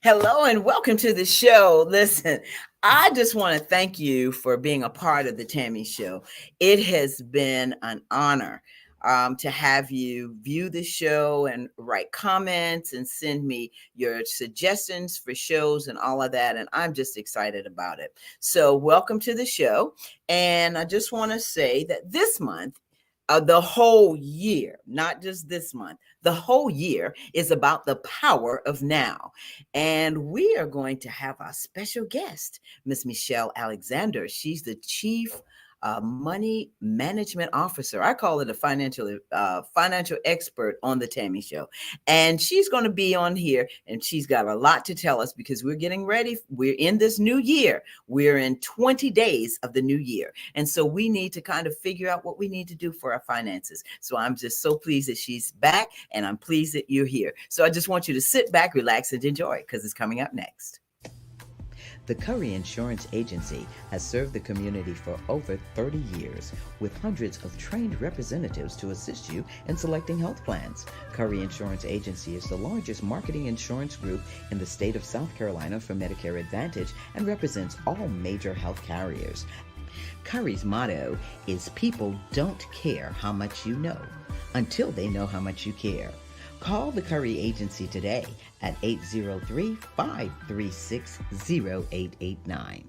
Hello and welcome to the show. Listen, I just want to thank you for being a part of the Tammy Show. It has been an honor to have you view the show and write comments and send me your suggestions for shows and all of that. And I'm just excited about it. So, welcome to the show. And I just want to say that this month, the whole year, not just this month, the whole year is about the power of now. And we are going to have our special guest, Miss Michelle Alexander. She's the chief money management officer. I call it a financial expert on the Tammy Show, and she's going to be on here, and she's got a lot to tell us because we're getting ready. We're in this new year. We're in 20 days of the new year, and so we need to kind of figure out what we need to do for our finances. So I'm just so pleased that she's back, and I'm pleased that you're here. So I just want you to sit back, relax, and enjoy because it's coming up next. The Curry Insurance Agency has served the community for over 30 years with hundreds of trained representatives to assist you in selecting health plans. Curry Insurance Agency is the largest marketing insurance group in the state of South Carolina for Medicare Advantage and represents all major health carriers. Curry's motto is people don't care how much you know until they know how much you care. Call the Curry Agency today at 803-536-0889.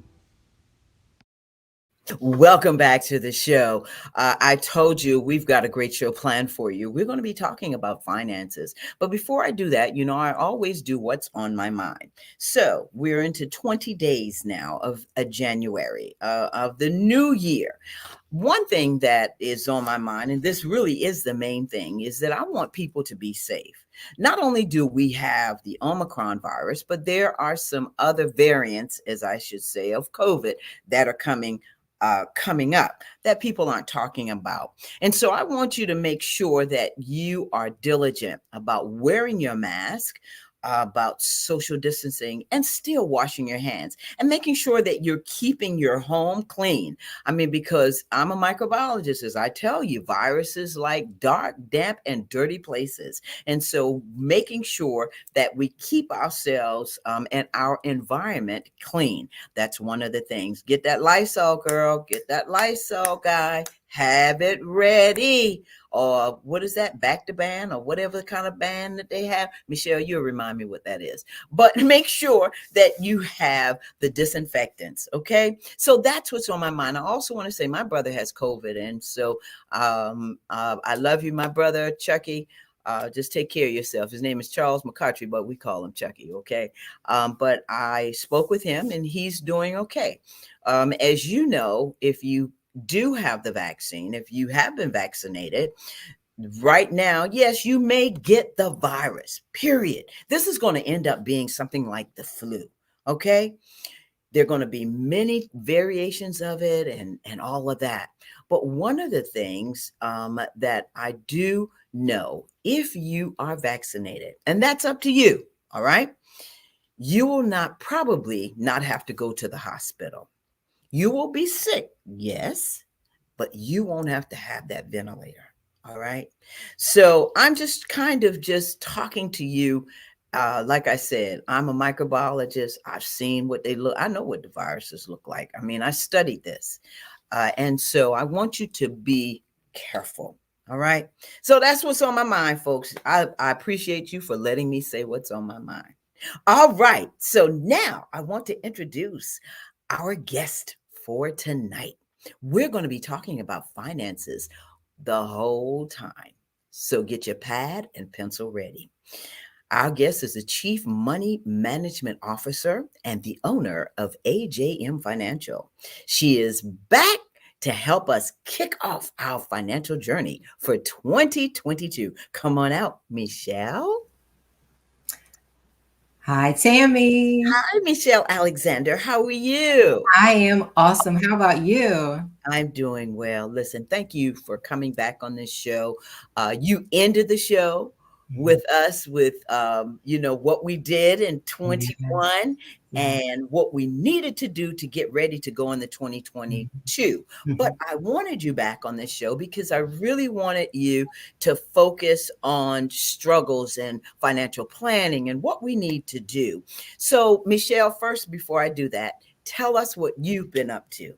Welcome back to the show. I told you we've got a great show planned for you. We're going to be talking about finances. But before I do that, I always do what's on my mind. So we're into 20 days now of January, of the new year. One thing that is on my mind, and this really is the main thing, is that I want people to be safe. Not only do we have the Omicron virus, but there are some other variants, as I should say, of COVID that are coming up that people aren't talking about. And so I want you to make sure that you are diligent about wearing your mask, about social distancing, and still washing your hands and making sure that you're keeping your home clean. I mean, because I'm a microbiologist, as I tell you, viruses like dark, damp, and dirty places. And so making sure that we keep ourselves and our environment clean. That's one of the things. Get that Lysol, girl. Get that Lysol, guy. Have it ready. Or what is that, back to ban or whatever kind of ban that they have? Michelle, you'll remind me what that is. But make sure that you have the disinfectants, okay? So that's what's on my mind. I also want to say my brother has COVID, and so I love you, my brother, Chucky. Just take care of yourself. His name is Charles McCartry, but we call him Chucky, okay? But I spoke with him, and he's doing okay. As you know, if you do have the vaccine, if you have been vaccinated, right now, yes, you may get the virus, period. This is going to end up being something like the flu, okay? There are going to be many variations of it and all of that. But one of the things that I do know, if you are vaccinated, and that's up to you, all right, you will probably not have to go to the hospital. You will be sick, yes, but you won't have to have that ventilator. All right. So I'm just kind of just talking to you. Like I said, I'm a microbiologist. I've seen what they look. I know what the viruses look like. I mean, I studied this. And so I want you to be careful. All right. So that's what's on my mind, folks. I appreciate you for letting me say what's on my mind. All right. So now I want to introduce our guest for tonight. We're going to be talking about finances the whole time. So get your pad and pencil ready. Our guest is the Chief Money Management Officer and the owner of AJM Financial. She is back to help us kick off our financial journey for 2022. Come on out, Michelle. Hi, Tammy. Hi, Michelle Alexander. How are you? I am awesome. How about you? I'm doing well. Listen, thank you for coming back on this show. You ended the show Mhm. with us with what we did in Yes. 21 Yeah. and what we needed to do to get ready to go into Mhm. 2022. But Mhm. I wanted you back on this show because I really wanted you to focus on struggles and financial planning and what we need to do. So, Michelle, first, before I do that, tell us what you've been up to.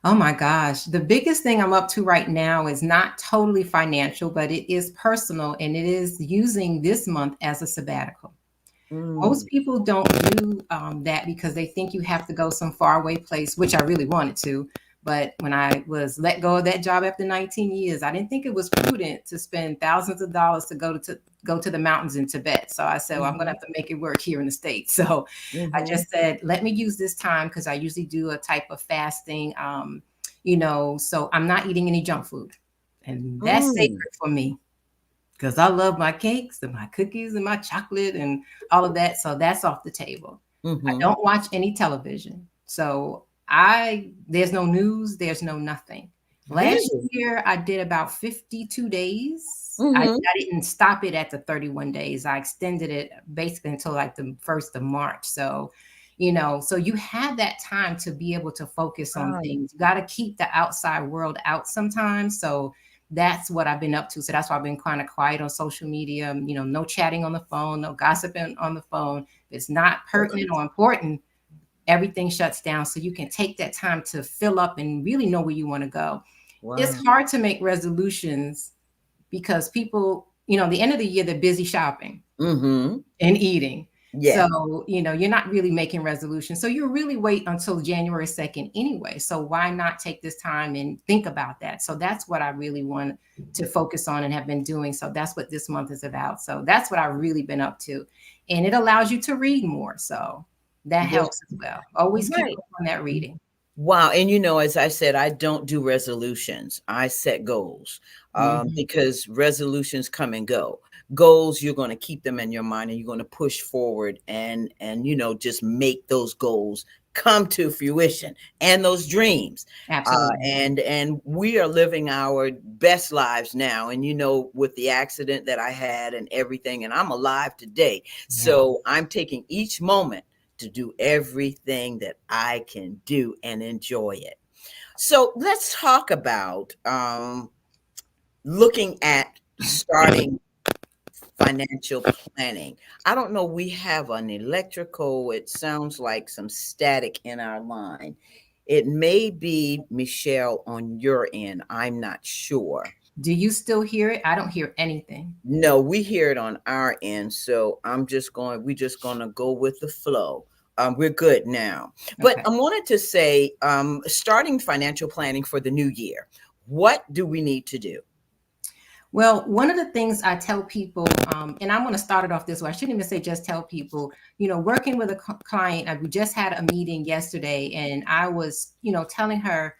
Oh my gosh. The biggest thing I'm up to right now is not totally financial, but it is personal, and it is using this month as a sabbatical. Mm. Most people don't do that because they think you have to go some faraway place, which I really wanted to. But when I was let go of that job after 19 years, I didn't think it was prudent to spend thousands of dollars to go to the mountains in Tibet. So I said, well, I'm going to Mhm. have to make it work here in the States. So I Mhm. just said, let me use this time because I usually do a type of fasting, so I'm not eating any junk food. And that's Mm. sacred for me because I love my cakes and my cookies and my chocolate and all of that. So that's off the table. I Mhm. don't watch any television. So there's no news, there's no nothing. Last Really? year I did about 52 days. Mhm. I didn't stop it at the 31 days. I extended it basically until like the 1st of March. So, so you have that time to be able to focus on Wow. things. You got to keep the outside world out sometimes. So that's what I've been up to. So that's why I've been kind of quiet on social media, no chatting on the phone, no gossiping on the phone. If it's not pertinent Perfect. or important, everything shuts down so you can take that time to fill up and really know where you want to go. It's Wow. hard to make resolutions because people, the end of the year, they're busy shopping Mhm. and eating. Yeah. So, you're not really making resolutions. So you really wait until January 2nd anyway. So why not take this time and think about that? So that's what I really want to focus on and have been doing. So that's what this month is about. So that's what I've really been up to. And it allows you to read more. So that Well, helps as well. Always keep right. up on that reading. Wow. And as I said, I don't do resolutions. I set goals Mhm. because resolutions come and go. Goals, you're going to keep them in your mind and you're going to push forward and just make those goals come to fruition and those dreams. Absolutely. And we are living our best lives now. And with the accident that I had and everything, and I'm alive today. Yes. So I'm taking each moment to do everything that I can do and enjoy it. So let's talk about looking at starting financial planning. I don't know, we have an electrical, it sounds like some static in our line. It may be Michelle on your end. I'm not sure. Do you still hear it? I don't hear anything. No, we hear it on our end, so we're just gonna go with the flow. We're good now. But Okay. I wanted to say, starting financial planning for the new year, what do we need to do? Well, one of the things I tell people, and I'm going to start it off this way. I shouldn't even say just tell people, working with a client, we just had a meeting yesterday, and I was, telling her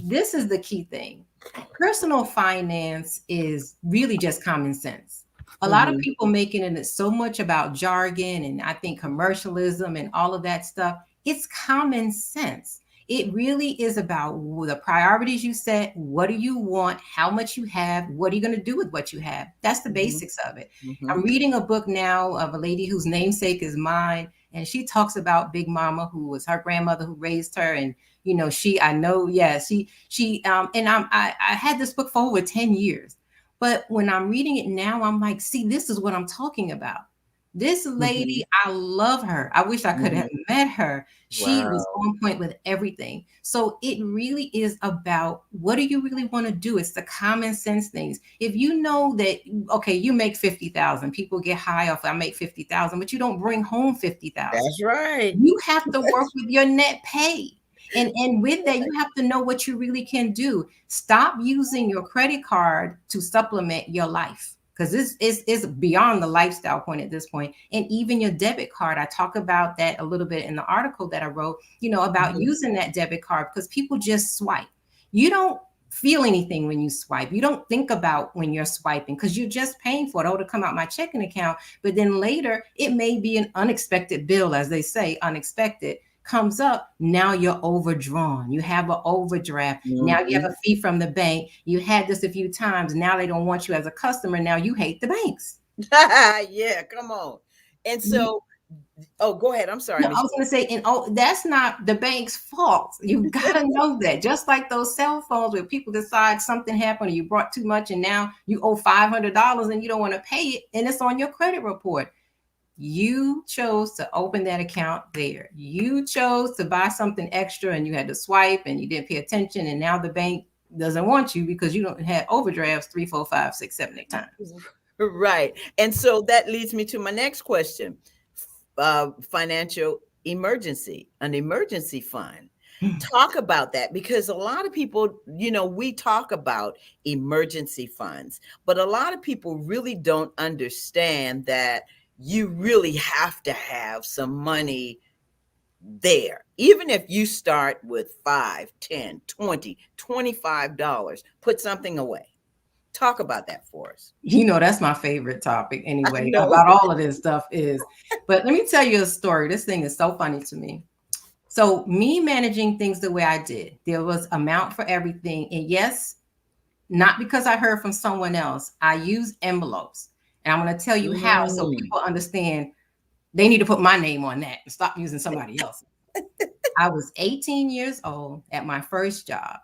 this is the key thing. Personal finance is really just common sense. A lot of Mhm, people making it so much about jargon and I think commercialism and all of that stuff. It's common sense. It really is about the priorities you set. What do you want? How much you have? What are you going to do with what you have? That's the mhm, basics of it. I'm mhm. reading a book now of a lady whose namesake is mine. And she talks about Big Mama, who was her grandmother who raised her. And I know, yeah, and I had this book for over 10 years. But when I'm reading it now, I'm like, see, this is what I'm talking about. This lady, Mhm, I love her. I wish I could have mhm. met her. She was Wow. on point with everything. So it really is about what do you really want to do? It's the common sense things. If you know that, okay, you make 50,000, people get high off, I make 50,000, but you don't bring home 50,000. That's right. You have to work with your net pay. And with that, you have to know what you really can do. Stop using your credit card to supplement your life because this is beyond the lifestyle point at this point. And even your debit card, I talk about that a little bit in the article that I wrote, about Mhm, using that debit card because people just swipe. You don't feel anything when you swipe. You don't think about when you're swiping because you're just paying for it. Oh, to come out my checking account. But then later, it may be an unexpected bill, as they say, unexpected. comes up, now you're overdrawn. You have an overdraft. Now you have Mhm. a fee from the bank. You had this a few times. Now they don't want you as a customer. Now you hate the banks. Yeah, come on. And You, so, oh, go ahead. I'm sorry, no, I was Michelle. going to say, and oh, that's not the bank's fault. You got to know that. Just like those cell phones where people decide something happened or you brought too much and now you owe $500 and you don't want to pay it and it's on your credit report. You chose to open that account there. You chose to buy something extra and you had to swipe and you didn't pay attention. And now the bank doesn't want you because you don't have overdrafts 3, 4, 5, 6, 7, 8 times. Right. And so that leads me to my next question. Financial emergency, an emergency fund. Talk about that, because a lot of people, we talk about emergency funds, but a lot of people really don't understand that you really have to have some money there. Even if you start with 5, 10, 20, $25, put something away. Talk about that for us. That's my favorite topic I anyway, know. about all of this stuff is. But let me tell you a story. This thing is so funny to me. So me managing things the way I did, there was amount for everything. And yes, not because I heard from someone else. I use envelopes. And I'm going to tell you how so Mm. people understand they need to put my name on that and stop using somebody else. I was 18 years old at my first job.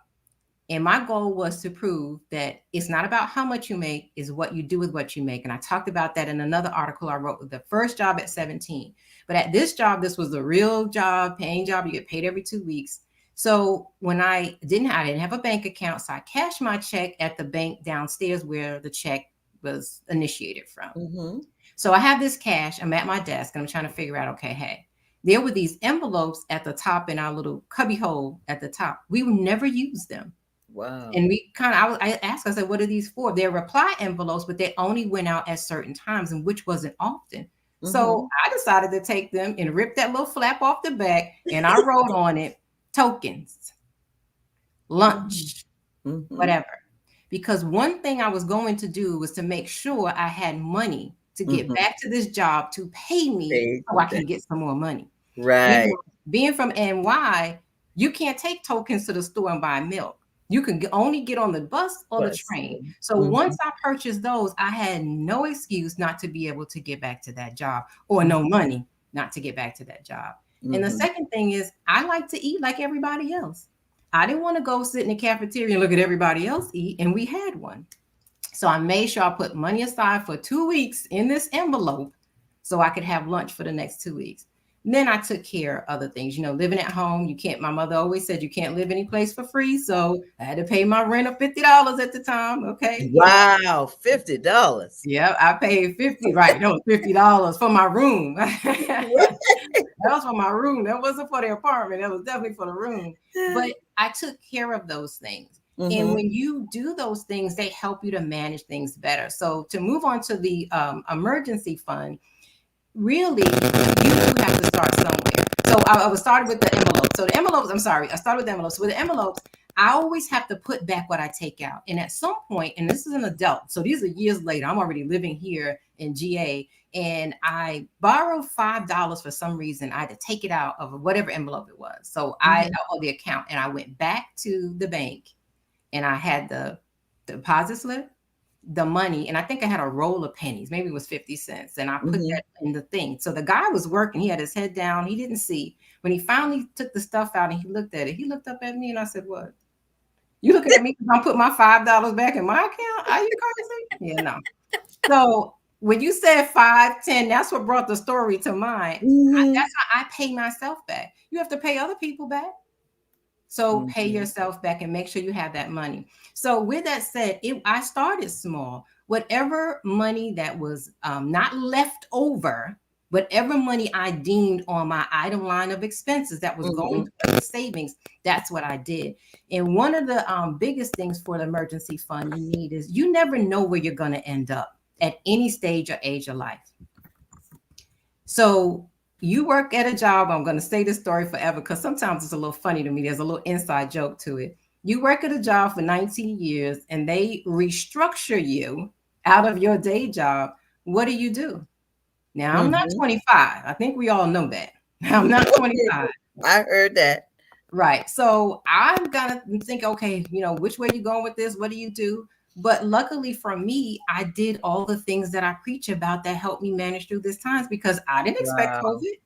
And my goal was to prove that it's not about how much you make, is what you do with what you make. And I talked about that in another article I wrote with the first job at 17. But at this job, this was a real job, paying job. You get paid every 2 weeks. So when I didn't have a bank account. So I cashed my check at the bank downstairs where the check was initiated from. Mm-hmm. So I have this cash. I'm at my desk and I'm trying to figure out, okay, hey, there were these envelopes at the top in our little cubby hole at the top. We would never use them. Wow. And I asked, I said, what are these for? They're reply envelopes, but they only went out at certain times, and which wasn't often. So Mm-hmm. I decided to take them and rip that little flap off the back, and I wrote on it tokens, Mm-hmm. lunch, Mm-hmm. whatever. Because one thing I was going to do was to make sure I had money to get Mm-hmm. back to this job to pay me so I can get some more money. Right. Being from NY, you can't take tokens to the store and buy milk. You can only get on the bus or the Plus. train. So Mm-hmm. once I purchased those, I had no excuse not to be able to get back to that job, or Mm-hmm. no money not to get back to that job. And the Mm-hmm. second thing is, I like to eat like everybody else. I didn't want to go sit in the cafeteria and look at everybody else eat, and we had one. So I made sure I put money aside for 2 weeks in this envelope so I could have lunch for the next 2 weeks. And then I took care of other things, living at home. You can't, my mother always said you can't live any place for free. So I had to pay my rent of $50 at the time. Okay. Wow, $50. Yeah, I paid 50, right? That was $50 for my room. That was for my room. That wasn't for the apartment. That was definitely for the room. But I took care of those things. And Mm-hmm. when you do those things, they help you to manage things better. So to move on to the emergency fund, really, you do have to start somewhere. So I was started with the envelopes. So the envelopes, I'm sorry, I started with the envelopes. With the envelopes, I always have to put back what I take out. And at some point, and this is an adult, so these are years later, I'm already living here in GA, and I borrowed $5 for some reason. I had to take it out of whatever envelope it was. So I Mm-hmm. owe the account, and I went back to the bank, and I had the deposit slip, the money, and I think I had a roll of pennies, maybe it was 50 cents, and I put Mm-hmm. that in the thing. So the guy was working, he had his head down, he didn't see. When he finally took the stuff out and he looked at it, he looked up at me and I said, what? You looking at me because I put my $5 back in my account? Are you crazy? Yeah, no. So when you said 5, 10, that's what brought the story to mind. Mm-hmm. That's how I pay myself back. You have to pay other people back. So pay Mm-hmm. yourself back and make sure you have that money. So with that said, I started small. Whatever money that was not left over, whatever money I deemed on my item line of expenses that was Mm-hmm. going towards savings, that's what I did. And one of the biggest things for the emergency fund you need is you never know where you're going to end up at any stage or age of life. So you work at a job. I'm going to say this story forever because sometimes it's a little funny to me. There's a little inside joke to it. You work at a job for 19 years and they restructure you out of your day job. What do? Now, I'm not Mm-hmm. 25. I think we all know that. I'm not 25. I heard that. Right. So I'm gonna think, okay, which way you going with this? What do you do? But luckily for me, I did all the things that I preach about that helped me manage through this times because I didn't expect Wow. COVID.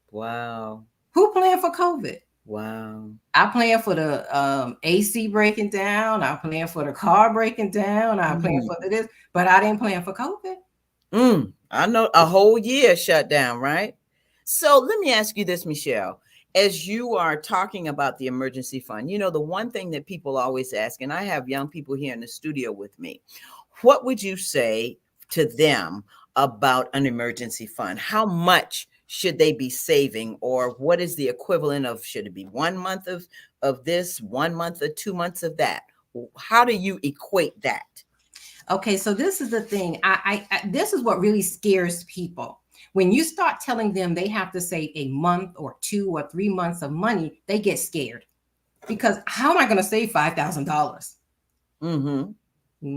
Wow. Who planned for COVID? Wow. I planned for the AC breaking down. I planned for the car breaking down. I planned for this, but I didn't plan for COVID. I know a whole year shut down, right? So let me ask you this, Michelle. As you are talking about the emergency fund, the one thing that people always ask, and I have young people here in the studio with me, what would you say to them about an emergency fund? How much should they be saving, or what is the equivalent of, should it be 1 month of this, 1 month or 2 months of that? How do you equate that? Okay, so this is the thing. This is what really scares people. When you start telling them they have to save a month or 2 or 3 months of money, they get scared because how am I going to save $5,000? Mm-hmm.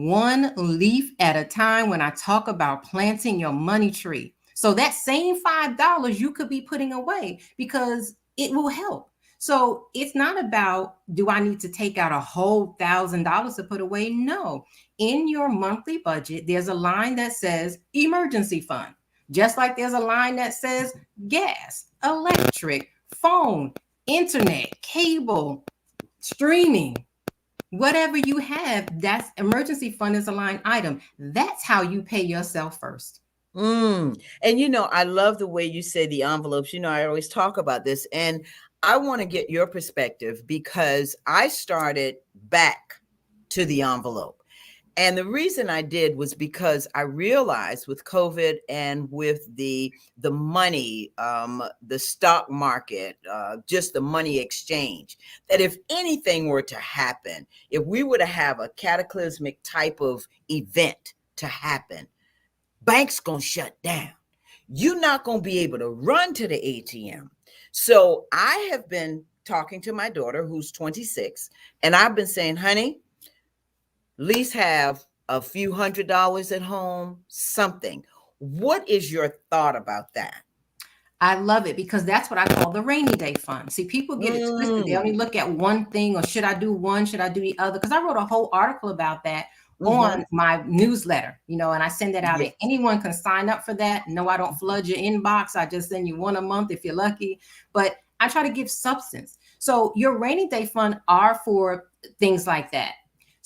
One leaf at a time when I talk about planting your money tree. So that same $5 you could be putting away because it will help. So it's not about, do I need to take out a whole $1,000 to put away? No. In your monthly budget, there's a line that says emergency fund, just like there's a line that says gas, electric, phone, internet, cable, streaming. Whatever you have, that's emergency fund is a line item. That's how you pay yourself first. And I love the way you say the envelopes. I always talk about this, and I want to get your perspective because I started back to the envelope. And the reason I did was because I realized with COVID and with the money, the stock market, just the money exchange, that if anything were to happen, if we were to have a cataclysmic type of event to happen, bank's gonna shut down. You're not gonna be able to run to the ATM. So I have been talking to my daughter who's 26, and I've been saying, honey, at least have a few $100s at home, something. What is your thought about that? I love it because that's what I call the rainy day fund. See, people get it twisted. They Mm, only look at one thing, or should I do one? Should I do the other? Because I wrote a whole article about that mm-hmm. on my newsletter, and I send that out, and Yes. anyone can sign up for that. No, I don't flood your inbox. I just send you one a month if you're lucky. But I try to give substance. So your rainy day fund are for things like that.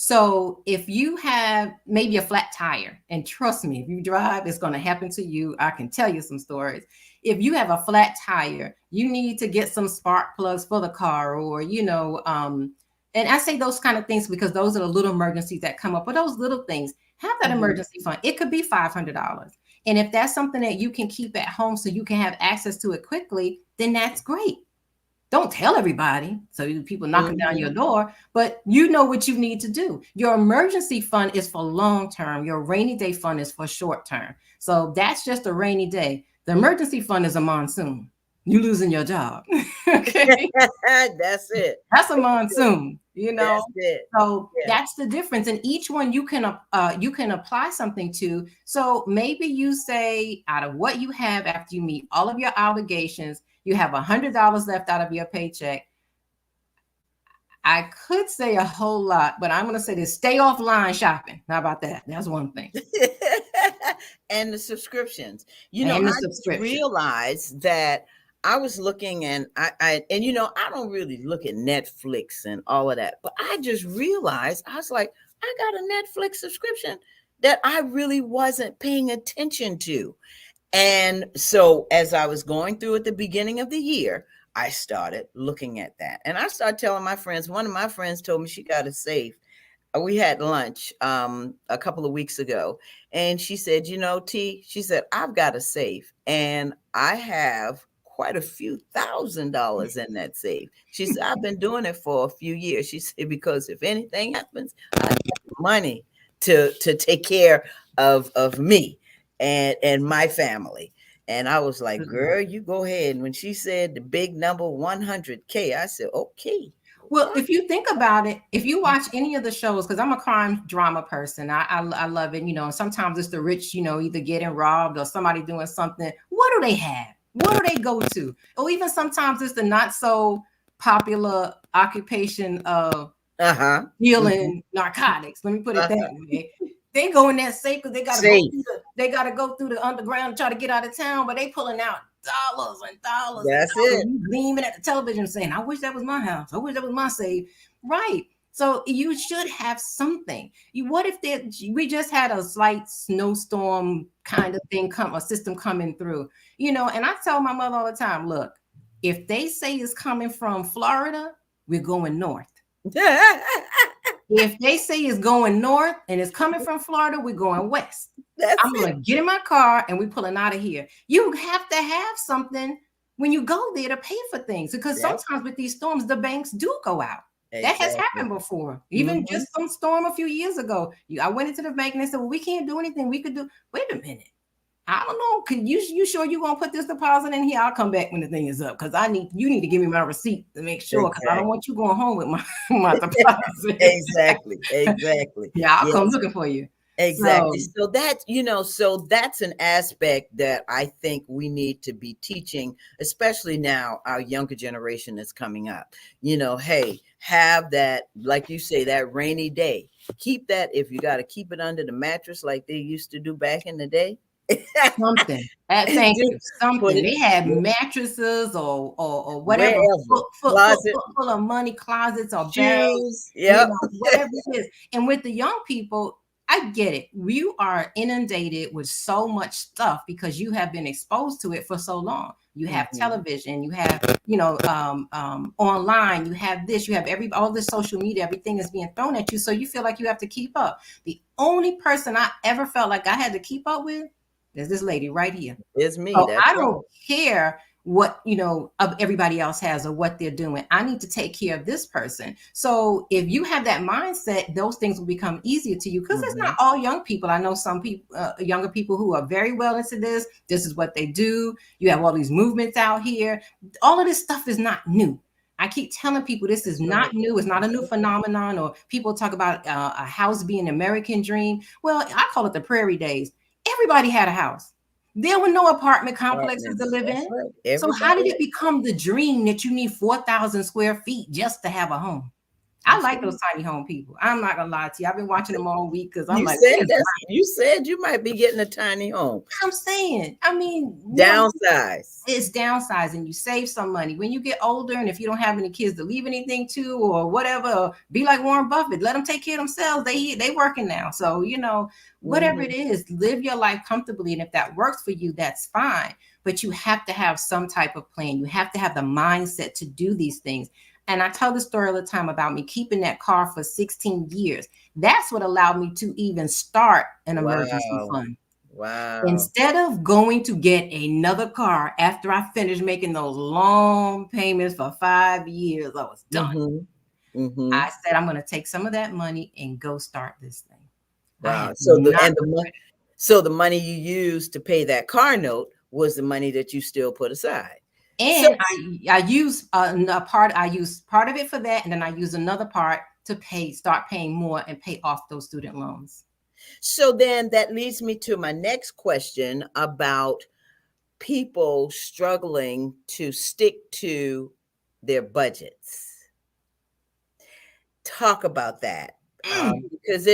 So if you have maybe a flat tire, and trust me, if you drive, it's going to happen to you. I can tell you some stories. If you have a flat tire, you need to get some spark plugs for the car, or and I say those kind of things because those are the little emergencies that come up. But those little things, have that Mm-hmm. emergency fund. It could be $500, and if that's something that you can keep at home so you can have access to it quickly, then that's great. Don't tell everybody so people knocking down your Mm-hmm. door, but you know what you need to do. Your emergency fund is for long term. Your rainy day fund is for short term. So that's just a rainy day. The emergency fund is a monsoon. You losing your job. Okay. That's it. That's a monsoon, That's it. so Yeah. that's the difference. And each one you can apply something to. So maybe you say, out of what you have after you meet all of your obligations, you have $100 left out of your paycheck. I could say a whole lot, but I'm going to say this: stay offline shopping. How about that? That's one thing. And the subscriptions. And I the just subscription. realized that I was looking, and I don't really look at Netflix and all of that, but I just realized, I was like, I got a Netflix subscription that I really wasn't paying attention to. And so as I was going through at the beginning of the year, I started looking at that. And I started telling my friends. One of my friends told me she got a safe. We had lunch a couple of weeks ago, and she said, T, she said, I've got a safe, and I have quite a few $1,000s in that safe. She said, I've been doing it for a few years. She said, because if anything happens, I got money to take care of me and my family. And I was like, girl, you go ahead. And when she said the big number 100K, I said, okay. Well, if you think about it, if you watch any of the shows, because I'm a crime drama person, I love it. And sometimes it's the rich, either getting robbed or somebody doing something. What do they have? What do they go to? Or even sometimes it's the not so popular occupation of Uh-huh. Hmm. dealing narcotics. Let me put it that Uh-huh. way. They go in that safe because they gotta go Safe. through the underground to try to get out of town, but they pulling out dollars and dollars and That's dollars. it. You gleaming at the television saying, I wish that was my house. I wish that was my safe. Right. So you should have something. What if we just had a slight snowstorm kind of thing come, a system coming through, and I tell my mother all the time, look, if they say it's coming from Florida, we're going north. If they say it's going north and it's coming from Florida, we're going west. That's I'm it. going to get in my car and we're pulling out of here. You have to have something when you go there to pay for things, because Yep. sometimes with these storms, the banks do go out. That has Exactly. happened before. Even Hmm. just some storm a few years ago. I went into the bank and they said, well, we can't do anything. We could do, wait a minute. I don't know. Can you sure you gonna put this deposit in here? I'll come back when the thing is up, because you need to give me my receipt to make sure, because I don't Exactly. want you going home with my my deposit. Exactly. Exactly. Yeah, I'll come Yes. looking for you. Exactly. So, So that's an aspect that I think we need to be teaching, especially now our younger generation that's coming up. Hey, have that, like you say, that rainy day. Keep that, if you got to keep it under the mattress like they used to do back in the day. something. Thank Do you. put Something. it They had mattresses or whatever, wherever. Closet, full of money, closets or barrels, shoes. Yep. whatever it is. And with the young people, I get it. You are inundated with so much stuff because you have been exposed to it for so long. You have Hmm. television, you have, online, you have this, you have all this social media, everything is being thrown at you. So you feel like you have to keep up. The only person I ever felt like I had to keep up with is this lady right here. It's me. So That's I right. don't care what of everybody else has or what they're doing. I need to take care of this person. So if you have that mindset, those things will become easier to you, because it's not Hmm. all young people. I know some people, younger people who are very well into this. This is what they do. You have all these movements out here. All of this stuff is not new. I keep telling people this is That's right. not new. It's not a new That's right. phenomenon. Or people talk about a house being an American dream. Well, I call it the prairie days. Everybody had a house. There were no apartment complexes to Apartments. live That's in. right. So how did Everybody. it become the dream that you need 4,000 square feet just to have a home? I That's like those right. tiny home people. I'm not gonna lie to you. I've been watching them all week because I'm You like, what said is that's you said you might be getting a tiny home. I'm saying? I mean, Downsize. it's downsizing. You save some money when you get older, and if you don't have any kids to leave anything to or whatever, be like Warren Buffett, let them take care of themselves. They working now, so whatever it Hmm. is, live your life comfortably, and if that works for you, that's fine. But you have to have some type of plan. You have to have the mindset to do these things. And I tell the story all the time about me keeping that car for 16 years. That's what allowed me to even start an emergency Wow. fund. Wow. Instead of going to get another car after I finished making those long payments for 5 years, I was done. Hmm. Hmm. I said, I'm going to take some of that money and go start this thing. I Wow. have not regretted. So the money you used to pay that car note was the money that you still put aside. So And I use a part. I use part of it for that, and then I use another part to start paying more and pay off those student loans. so then that leads me to my next question about people struggling to stick to their budgets. Talk about that, Mm. because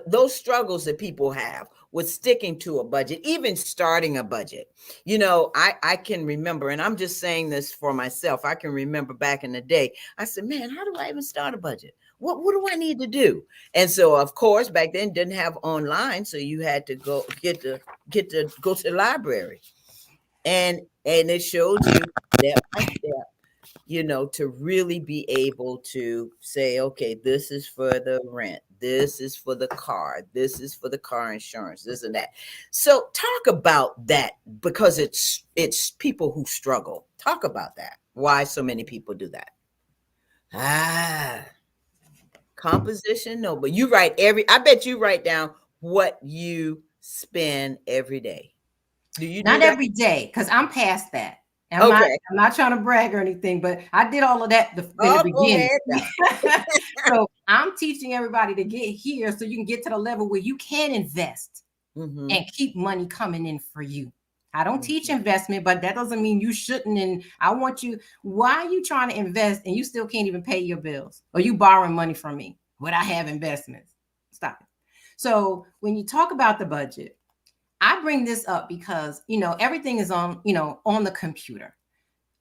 those struggles that people have with sticking to a budget, even starting a budget. I can remember, and I'm just saying this for myself, I can remember back in the day, I said, man, how do I even start a budget? What do I need to do? And so, of course, back then didn't have online, so you had to go to the library, and it showed you step by step, to really be able to say, okay, this is for the rent, this is for the car, this is for the car insurance, this and that. So talk about that, because it's people who struggle. Talk about that. Why so many people do that. Ah, composition, no, but I bet you write down what you spend every day. Do you do Not that? every day, because I'm past that. I'm not Okay. I'm not trying to brag or anything, but I did all of that in the Oh, go beginning. ahead now. So I'm teaching everybody to get here so you can get to the level where you can invest Hmm. and keep money coming in for you. I don't teach investment, but that doesn't mean you shouldn't. And I want you, why are you trying to invest and you still can't even pay your bills? Or you borrowing money from me? Would I have investments? Stop it. So when you talk about the budget, I bring this up because, everything is on the computer.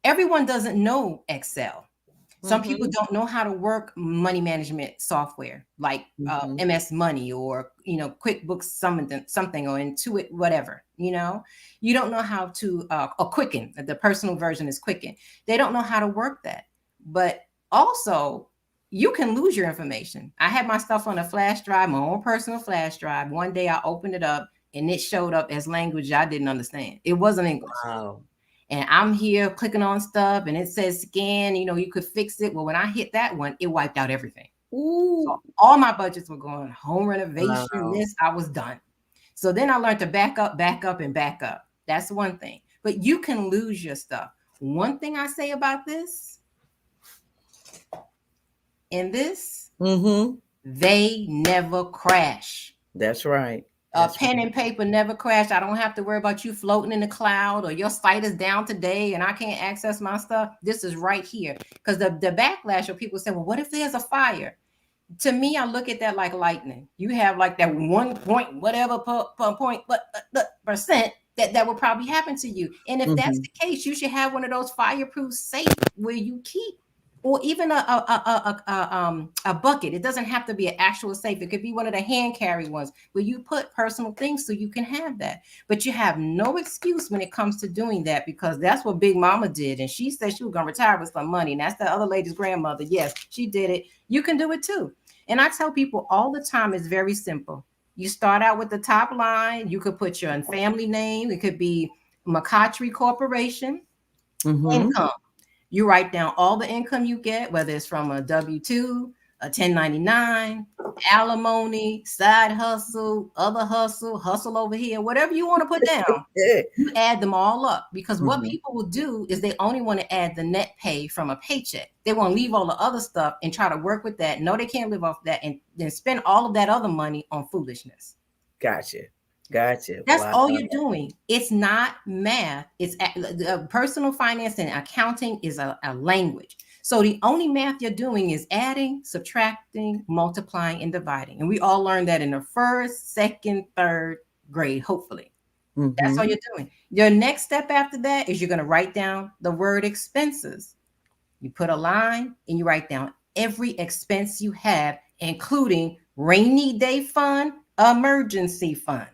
Everyone doesn't know Excel. Some people Mm-hmm. don't know how to work money management software like Mm-hmm. MS Money or QuickBooks something or Intuit whatever. You don't know how to or Quicken. The personal version is Quicken. They don't know how to work that. But also, you can lose your information. I had my stuff on a flash drive, my own personal flash drive. One day I opened it up and it showed up as language I didn't understand. It wasn't English. Wow. And I'm here clicking on stuff and it says scan, you could fix it. Well, when I hit that one, it wiped out everything. So Ooh. all my budgets were going home renovation, Wow. this, I was done. So then I learned to back up, back up, and back up. That's one thing. But you can lose your stuff. One thing I say about this, in this, Mm-hmm. they never crash. That's right. That's Pen right. and paper never crash. I don't have to worry about you floating in the cloud or your site is down today and I can't access my stuff. This is right here. Because the backlash of people say, well, what if there's a fire? To me, I look at that like lightning. You have like that 1 point whatever per point percent that will probably happen to you. And if that's Mm-hmm. the case, you should have one of those fireproof safe where you keep, or even a bucket. It doesn't have to be an actual safe. It could be one of the hand carry ones where you put personal things so you can have that. But you have no excuse when it comes to doing that because that's what Big Mama did, and she said she was gonna retire with some money. And that's the other lady's grandmother. Yes, she did it. You can do it too. And I tell people all the time, it's very simple. You start out with the top line. You could put your family name. It could be McCotry Corporation, Mm-hmm. income. You write down all the income you get, whether it's from a W-2, a 1099, alimony, side hustle, other hustle, hustle over here, whatever you want to put down. Yeah. You add them all up because what Mm-hmm. people will do is they only want to add the net pay from a paycheck. They want to leave all the other stuff and try to work with that. No, they can't live off that and then spend all of that other money on foolishness. Gotcha. Gotcha. That's Wow. all you're doing. It's not math. It's personal finance and accounting is a language. So the only math you're doing is adding, subtracting, multiplying, and dividing. And we all learned that in the first, second, third grade, hopefully. That's all Mm-hmm. you're doing. Your next step after that is you're going to write down the word expenses. You put a line and you write down every expense you have, including rainy day fund, emergency fund.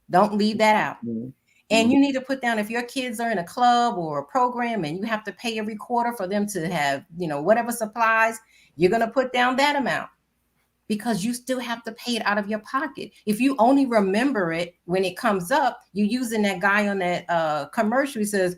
Don't leave that out. And Mm-hmm. you need to put down if your kids are in a club or a program and you have to pay every quarter for them to have, whatever supplies, you're going to put down that amount because you still have to pay it out of your pocket. If you only remember it when it comes up, you using that guy on that commercial. He says,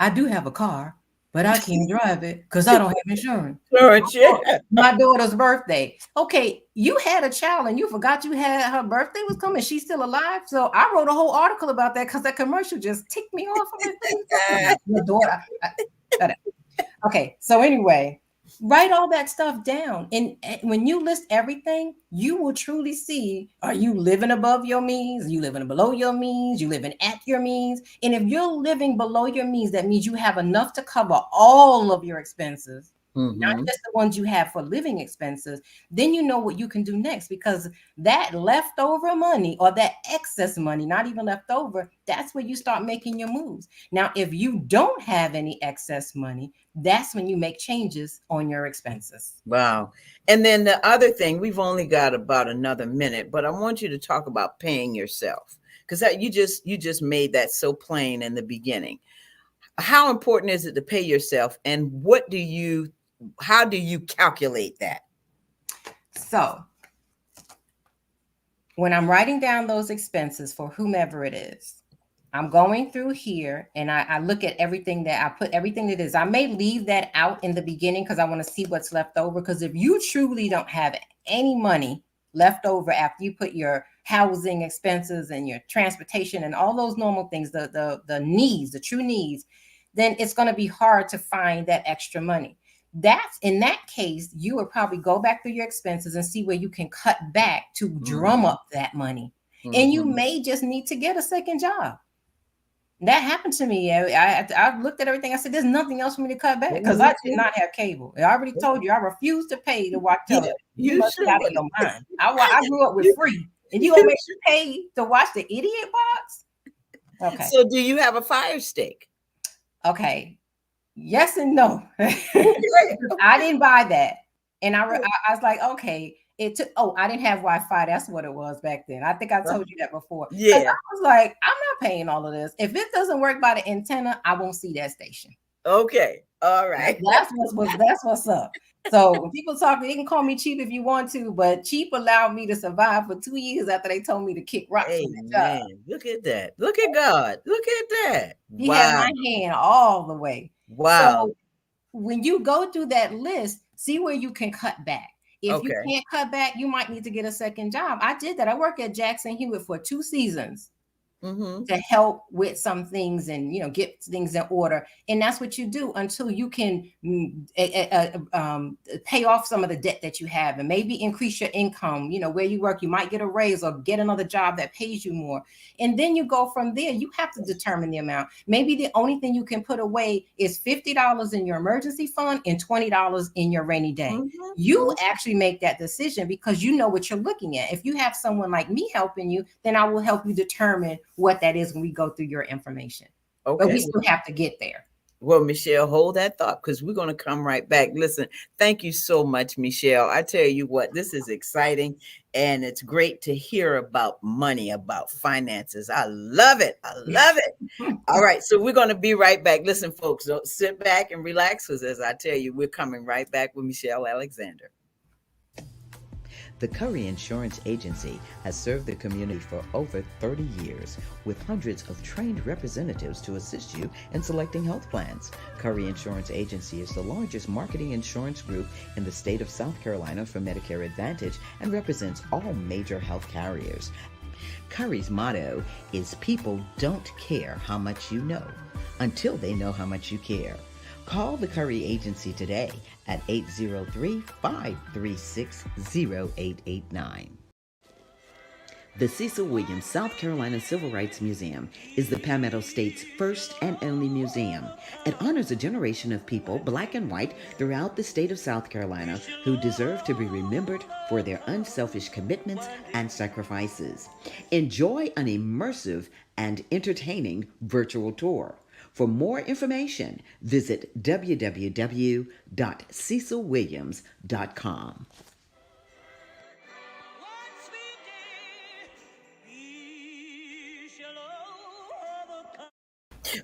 I do have a car, but I can't drive it because I don't have insurance. George, yeah. My daughter's birthday. Okay, you had a child and you forgot you had her birthday was coming. She's still alive. So I wrote a whole article about that because that commercial just ticked me off. I'm like, your daughter. Okay, so anyway, write all that stuff down. And when you list everything, you will truly see, are you living above your means? Are you living below your means? You living at your means? And if you're living below your means, that means you have enough to cover all of your expenses, not Mm-hmm. just the ones you have for living expenses. Then you know what you can do next because that leftover money or that excess money, not even leftover, that's where you start making your moves. Now, if you don't have any excess money, that's when you make changes on your expenses. Wow. And then the other thing, we've only got about another minute, but I want you to talk about paying yourself because that you just made that so plain in the beginning. How important is it to pay yourself, and how do you calculate that? So, when I'm writing down those expenses for whomever it is, I'm going through here and I look at everything that I put, everything that is. I may leave that out in the beginning because I want to see what's left over. Because if you truly don't have any money left over after you put your housing expenses and your transportation and all those normal things, the needs, the true needs, then it's going to be hard to find that extra money. That's in that case, you would probably go back through your expenses and see where you can cut back to drum Mm-hmm. up that money. And you Mm-hmm. may just need to get a second job. That happened to me. I looked at everything. I said, "There's nothing else for me to cut back because I did not have cable. I already told you I refuse to pay to watch Yeah, television. You you must be out of should. your mind. I grew up with You, free, and you gonna you make me should. pay to watch the idiot box? Okay, So, do you have a fire stick? okay, yes and no. Okay. I didn't buy that, and I was like, okay. It took. Oh, I didn't have Wi-Fi. That's what it was back then. I think I told you that before. Because Yeah. I was like, I'm not paying all of this. If it doesn't work by the antenna, I won't see that station. Okay. All right. That's what's up. So when people talk, they can call me cheap if you want to, but cheap allowed me to survive for 2 years after they told me to kick rocks from that job. Amen. Look at that. Look at God. Look at that. He had Wow. my hand all the way. Wow. So when you go through that list, see where you can cut back. If you Okay. can't cut back, you might need to get a second job. I did that. I worked at Jackson Hewitt for 2 seasons Mm-hmm. to help with some things and get things in order, and that's what you do until you can pay off some of the debt that you have and maybe increase your income. Where you work, you might get a raise or get another job that pays you more, and then you go from there. You have to determine the amount. Maybe the only thing you can put away is $50 in your emergency fund and $20 in your rainy day. You Mm-hmm. actually make that decision because you know what you're looking at. If you have someone like me helping you, then I will help you determine what that is when we go through your information. But we Okay. still have to get there. Well, Michelle, hold that thought because we're going to come right back. Listen, thank you so much, Michelle. I tell you what, this is exciting and it's great to hear about money, about finances. I love it. I love it. All right, so we're going to be right back. Listen, folks, don't sit back and relax because, as I tell you, we're coming right back with Michelle Alexander. The Curry Insurance Agency has served the community for over 30 years with hundreds of trained representatives to assist you in selecting health plans. Curry Insurance Agency is the largest marketing insurance group in the state of South Carolina for Medicare Advantage and represents all major health carriers. Curry's motto is people don't care how much you know until they know how much you care. Call the Curry Agency today at 803-536-0889. The Cecil Williams South Carolina Civil Rights Museum is the Palmetto State's first and only museum. It honors a generation of people, black and white, throughout the state of South Carolina who deserve to be remembered for their unselfish commitments and sacrifices. Enjoy an immersive and entertaining virtual tour. For more information, visit www.cecilwilliams.com.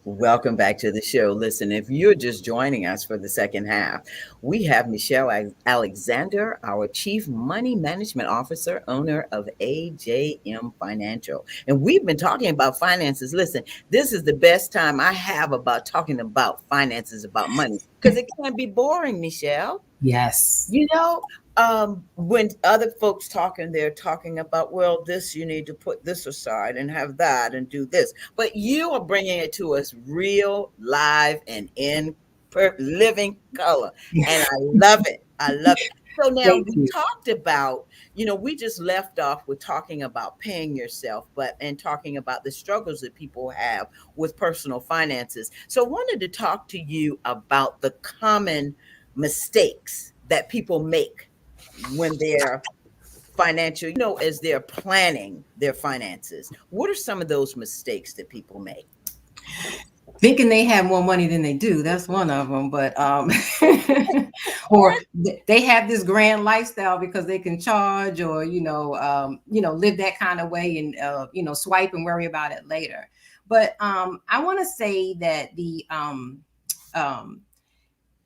Welcome back to the show. Listen, if you're just joining us for the second half, we have Michelle Alexander, our Chief Money Management Officer, owner of AJM Financial. And we've been talking about finances. Listen, this is the best time I have about talking about finances, about money, because it can be boring, Michelle. Yes. You know, when other folks talking, they're talking about, well, this, you need to put this aside and have that and do this. But you are bringing it to us real, live, and in living color. And I love it. I love it. So now Thank we you. talked about, we just left off with talking about paying yourself, and talking about the struggles that people have with personal finances. So I wanted to talk to you about the common mistakes that people make when they're financial, as they're planning their finances. What are some of those mistakes that people make? Thinking they have more money than they do. That's one of them. But or they have this grand lifestyle because they can charge, or live that kind of way, and swipe and worry about it later. But I want to say that um,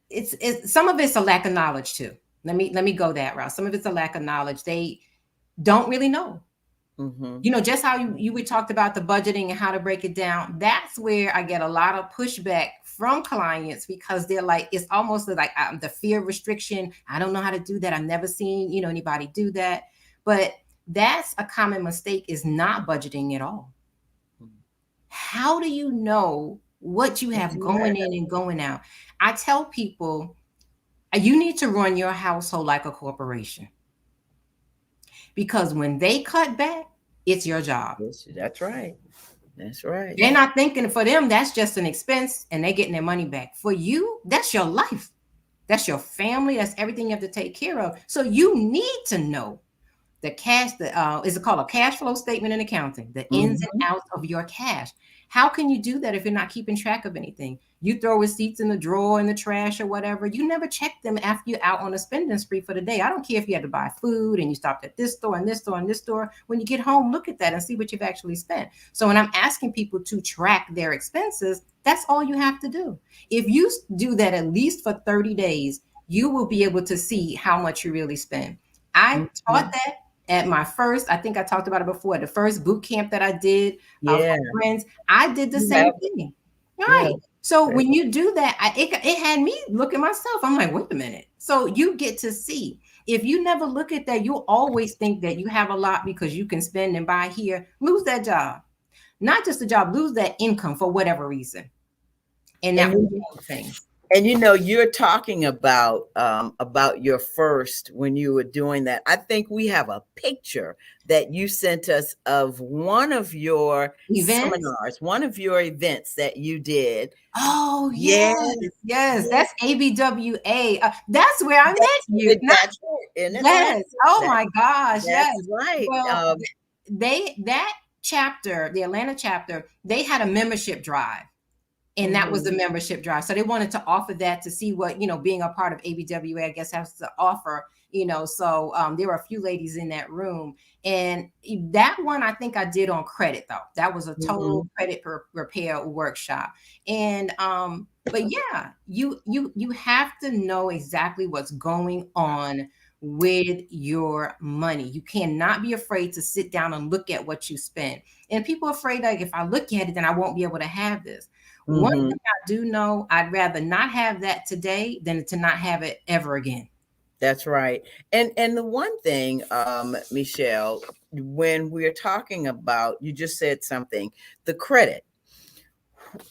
it's some of it's a lack of knowledge too. Let me go that route. Some of it's a lack of knowledge. They don't really know. Mm-hmm. Just how we talked about the budgeting and how to break it down. That's where I get a lot of pushback from clients because they're like, it's almost like the fear of restriction. I don't know how to do that. I've never seen, anybody do that. But that's a common mistake, is not budgeting at all. How do you know what you have going in and going out? I tell people, you need to run your household like a corporation, because when they cut back, it's your job. Yes, that's right. That's right. They're not thinking for them, that's just an expense and they're getting their money back. For you, that's your life. That's your family. That's everything you have to take care of. So you need to know the cash, the is it called a cash flow statement in accounting, the ins and Hmm. outs of your cash. How can you do that if you're not keeping track of anything? You throw receipts in the drawer in the trash or whatever. You never check them after you're out on a spending spree for the day. I don't care if you had to buy food and you stopped at this store and this store and this store. When you get home, look at that and see what you've actually spent. So when I'm asking people to track their expenses, that's all you have to do. If you do that at least for 30 days, you will be able to see how much you really spend. I taught Hmm. that at my first, I think I talked about it before, the first boot camp that I did Yeah, for friends, I did the you same have. thing. Yeah. Right. So That- when you do that, it had me look at myself. I'm like, wait a minute. So you get to see. If you never look at that, you'll always think that you have a lot because you can spend and buy here. Lose that job. Not just the job, lose that income for whatever reason. And And that will you change things. And you're talking about your first when you were doing that. I think we have a picture that you sent us of one of your Events. seminars, one of your events that you did. Oh, Yes, yes. Yes. yes, That's ABWA. That's where I met you. that's right, in Atlanta. Yes. Oh That my gosh. Yes. that's right. Well, they that chapter, the Atlanta chapter, they had a membership drive. And that was the Mhm, membership drive. So they wanted to offer that to see what, being a part of ABWA, I guess, has to offer, So there were a few ladies in that room. And that one I think I did on credit though. That was a total mhm, credit repair workshop. And but yeah, you have to know exactly what's going on with your money. You cannot be afraid to sit down and look at what you spend. And people are afraid like if I look at it, then I won't be able to have this. One mhm. thing I do know, I'd rather not have that today than to not have it ever again. That's right. And the one thing, Michelle, when we're talking about, you just said something, the credit.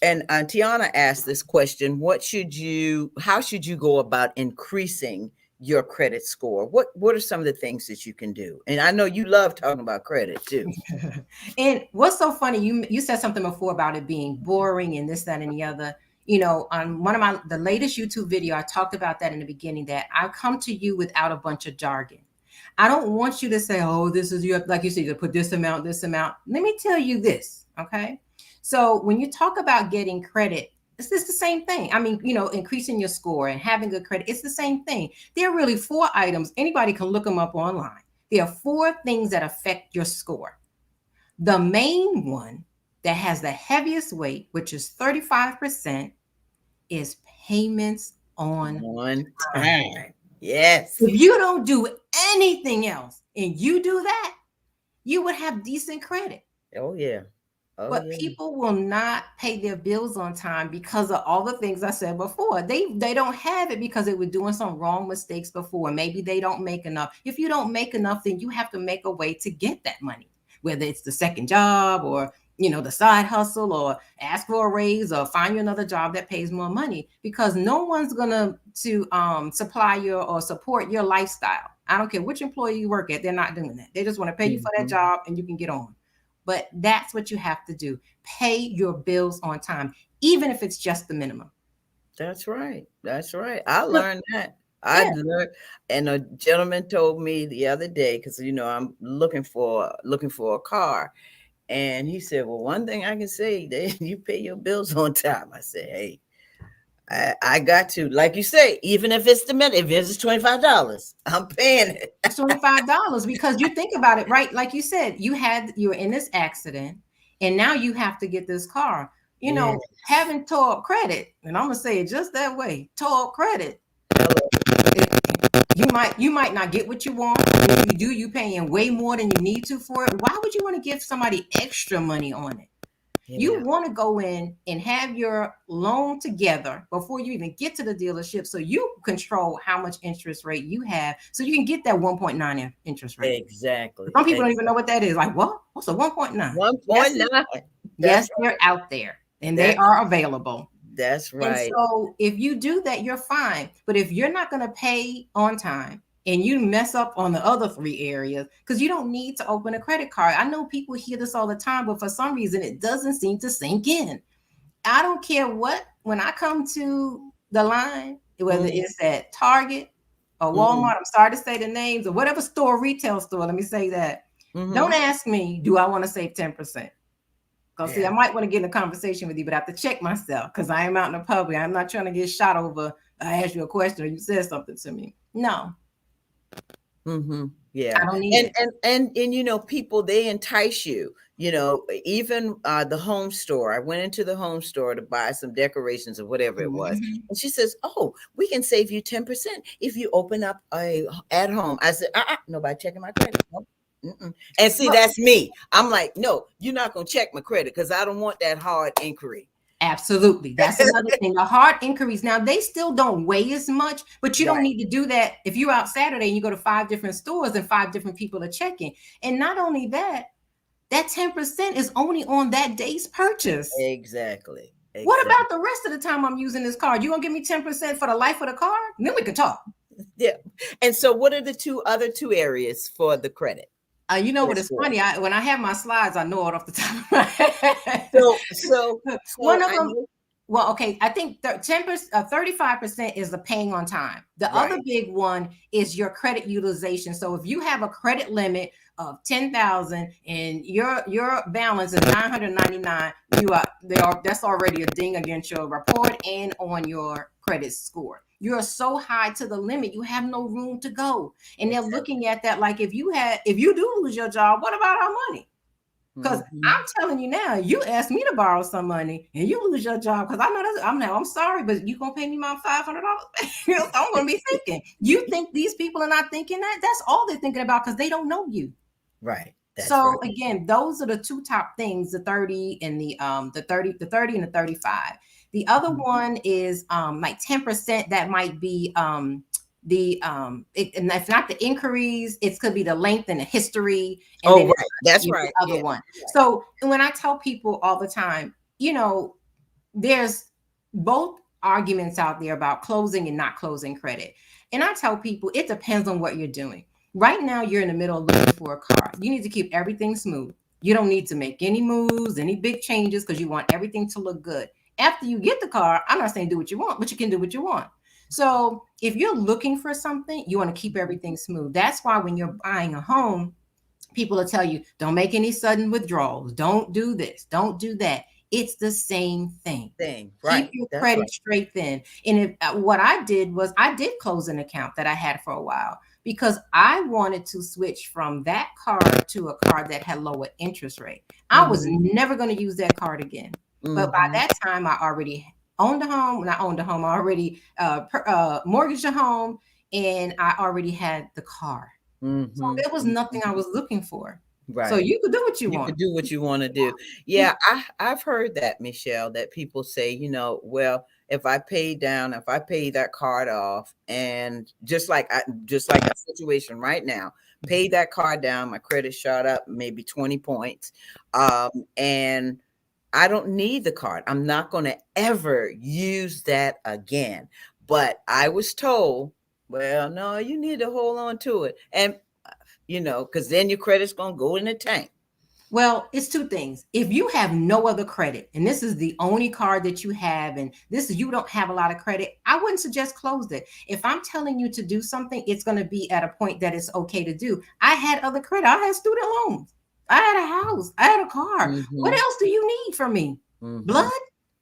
And Tiana asked this question: how should you go about increasing your credit score? What are some of the things that you can do? And I know you love talking about credit too. And what's so funny, you said something before about it being boring and this, that, and the other. On one of the latest YouTube video, I talked about that in the beginning, that I come to you without a bunch of jargon. I don't want you to say, oh, this is you have, like you said, to put this amount, this amount. Let me tell you this, okay? So when you talk about getting credit, it's just the same thing. I mean, increasing your score and having good credit, it's the same thing. There are really four items. Anybody can look them up online. There are four things that affect your score. The main one that has the heaviest weight, which is 35%, is payments on One time. time. Yes. If you don't do anything else and you do that, you would have decent credit. Oh yeah. Oh But yeah. people will not pay their bills on time because of all the things I said before. They don't have it because they were doing some wrong mistakes before. Maybe they don't make enough. If you don't make enough, then you have to make a way to get that money, whether it's the second job or the side hustle, or ask for a raise or find you another job that pays more money, because no one's gonna to supply your or support your lifestyle. I don't care which employer you work at, they're not doing that. They just want to pay you for that Mhm. job and you can get on. But that's what you have to do. Pay your bills on time, even if it's just the minimum. That's right. That's right. I Look, learned that. I yeah, learned, and a gentleman told me the other day, because I'm looking for a car, and he said, "Well, one thing I can say, that you pay your bills on time." I said, "Hey, I got to, like you say, even if it's the minute, if it's $25, I'm paying it." it's $25 because you think about it, right? Like you said, you were in this accident and now you have to get this car. Yeah. Having tore up credit, and I'm gonna say it just that way, tore up credit. Hello. it- you might not get what you want. And if you do, you paying way more than you need to for it. Why would you want to give somebody extra money on it? You Yeah. want to go in and have your loan together before you even get to the dealership, so you control how much interest rate you have, so you can get that 1.9 interest rate. Exactly. Some people don't even Exactly. know what that is. Like, what? What's a 1.9? Yes, 1.9. yes, That's they're right. out there and they That's are available. that's And right. so if you do that, you're fine. But if you're not going to pay on time, and you mess up on the other three areas because you don't need to open a credit card. I know people hear this all the time, but for some reason it doesn't seem to sink in. I don't care what, when I come to the line, whether Mm-hmm. it's at Target or Mm-hmm. Walmart, I'm sorry to say the names, or whatever store, retail store, let me say that. Don't Mm-hmm. ask me, do I want to save 10%? Because see, I Yeah. might want to get in a conversation with you, but I have to check myself because I am out in the public. I'm not trying to get shot over. I asked you a question or you said something to me. No, Mm-hmm. Yeah. I don't need And it. people, they entice you. Even the home store. I went into the home store to buy some decorations or whatever it was. Mhm. And she says, "Oh, we can save you 10% if you open up a at home." I said, nobody checking my credit. Nope. Mm-mm. And see, Well, that's me. I'm like, no, you're not gonna check my credit because I don't want that hard inquiry. absolutely. That's another thing. The hard inquiries. Now they still don't weigh as much, but you don't Right. need to do that if you're out Saturday and you go to 5 different stores and 5 different people are checking. And not only that, that 10% is only on that day's purchase. Exactly. What Exactly. about the rest of the time I'm using this card? You gonna give me 10% for the life of the card? Then we can talk. Yeah. And so, what are the other two areas for the credit? You know For the what is score. funny? When I have my slides, I know it off the top of my head. So so One so of I them, know. well, okay, I think 10%, 35% is the paying on time. The other Right. big one is your credit utilization. So if you have a credit limit of 10,000 and your balance is 999, that's already a ding against your report and on your credit score. You're so high to the limit, you have no room to go. And they're Exactly. looking at that like if you do lose your job, what about our money? Because Hmm. I'm telling you now, you ask me to borrow some money and you lose your job because I know that's, I'm sorry, but you gonna pay me my $500. I'm gonna be thinking. You think these people are not thinking that? That's all they're thinking about because they don't know you. Right. That's very So again, those are the two top things: the 30 and the 30 and the 35. The other true. one is like 10% that might be and if not the inquiries, it could be the length and the history, and Oh, then it's right. That's the right. other Yeah. one. Right. So when I tell people all the time, there's both arguments out there about closing and not closing credit. And I tell people it depends on what you're doing. Right now, you're in the middle of looking for a car. You need to keep everything smooth. You don't need to make any moves, any big changes, because you want everything to look good. After you get the car, I'm not saying do what you want, but you can do what you want. So if you're looking for something, you want to keep everything smooth. That's why when you're buying a home, people will tell you, don't make any sudden withdrawals. Don't do this. Don't do that. It's the same thing. Thing. Keep Right. your That's credit right. straight thin. And if what I did was I did close an account that I had for a while because I wanted to switch from that card to a card that had lower interest rate. I was Mm-hmm. never going to use that card again. But by Mm-hmm. that time, I already owned a home. When I owned a home, I already mortgaged a home, and I already had the car. So Mm-hmm. there was nothing I was looking for. So Right. you could do what you You want. could do what you want to do. Yeah, I've heard that, Michelle, that people say, well, if I pay that card off, and just like a situation right now, pay that card down, my credit shot up maybe 20 points. And I don't need the card. I'm not going to ever use that again. But I was told, well, no, you need to hold on to it. And because then your credit's going to go in the tank. Well, it's two things. If you have no other credit, and this is the only card that you have, and you don't have a lot of credit, I wouldn't suggest close it. If I'm telling you to do something, it's going to be at a point that it's okay to do. I had other credit. I had student loans. I had a house. I had a car. What Mhm, else do you need from me? Blood? mhm.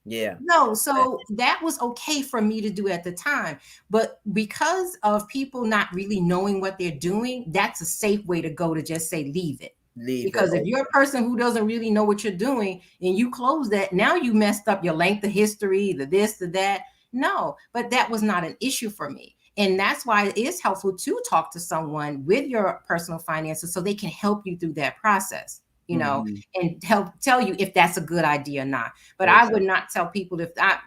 Yeah, No, that so that was okay for me to do at the time. But because of people not really knowing what they're doing, that's a safe way to go, to just say leave it. leave it Because if you're open. a person who doesn't really know what you're doing and you close that, now you messed up your length of history, the this, the that. No, but that was not an issue for me. And that's why it is helpful to talk to someone with your personal finances so they can help you through that process, Mhm. and help tell you if that's a good idea or not. But I would Exactly. not tell people, if I,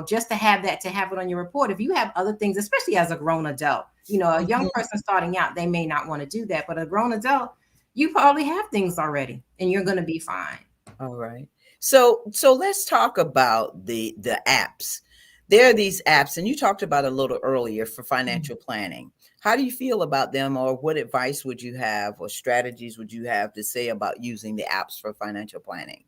just to have that, to have it on your report. If you have other things, especially as a grown adult, a young Mhm. person starting out, they may not want to do that. But a grown adult, you probably have things already and you're going to be fine. All right. So let's talk about the apps. There are these apps, and you talked about a little earlier for Mhm. financial planning. How do you feel about them, or what advice would you have, or strategies would you have to say about using the apps for financial planning?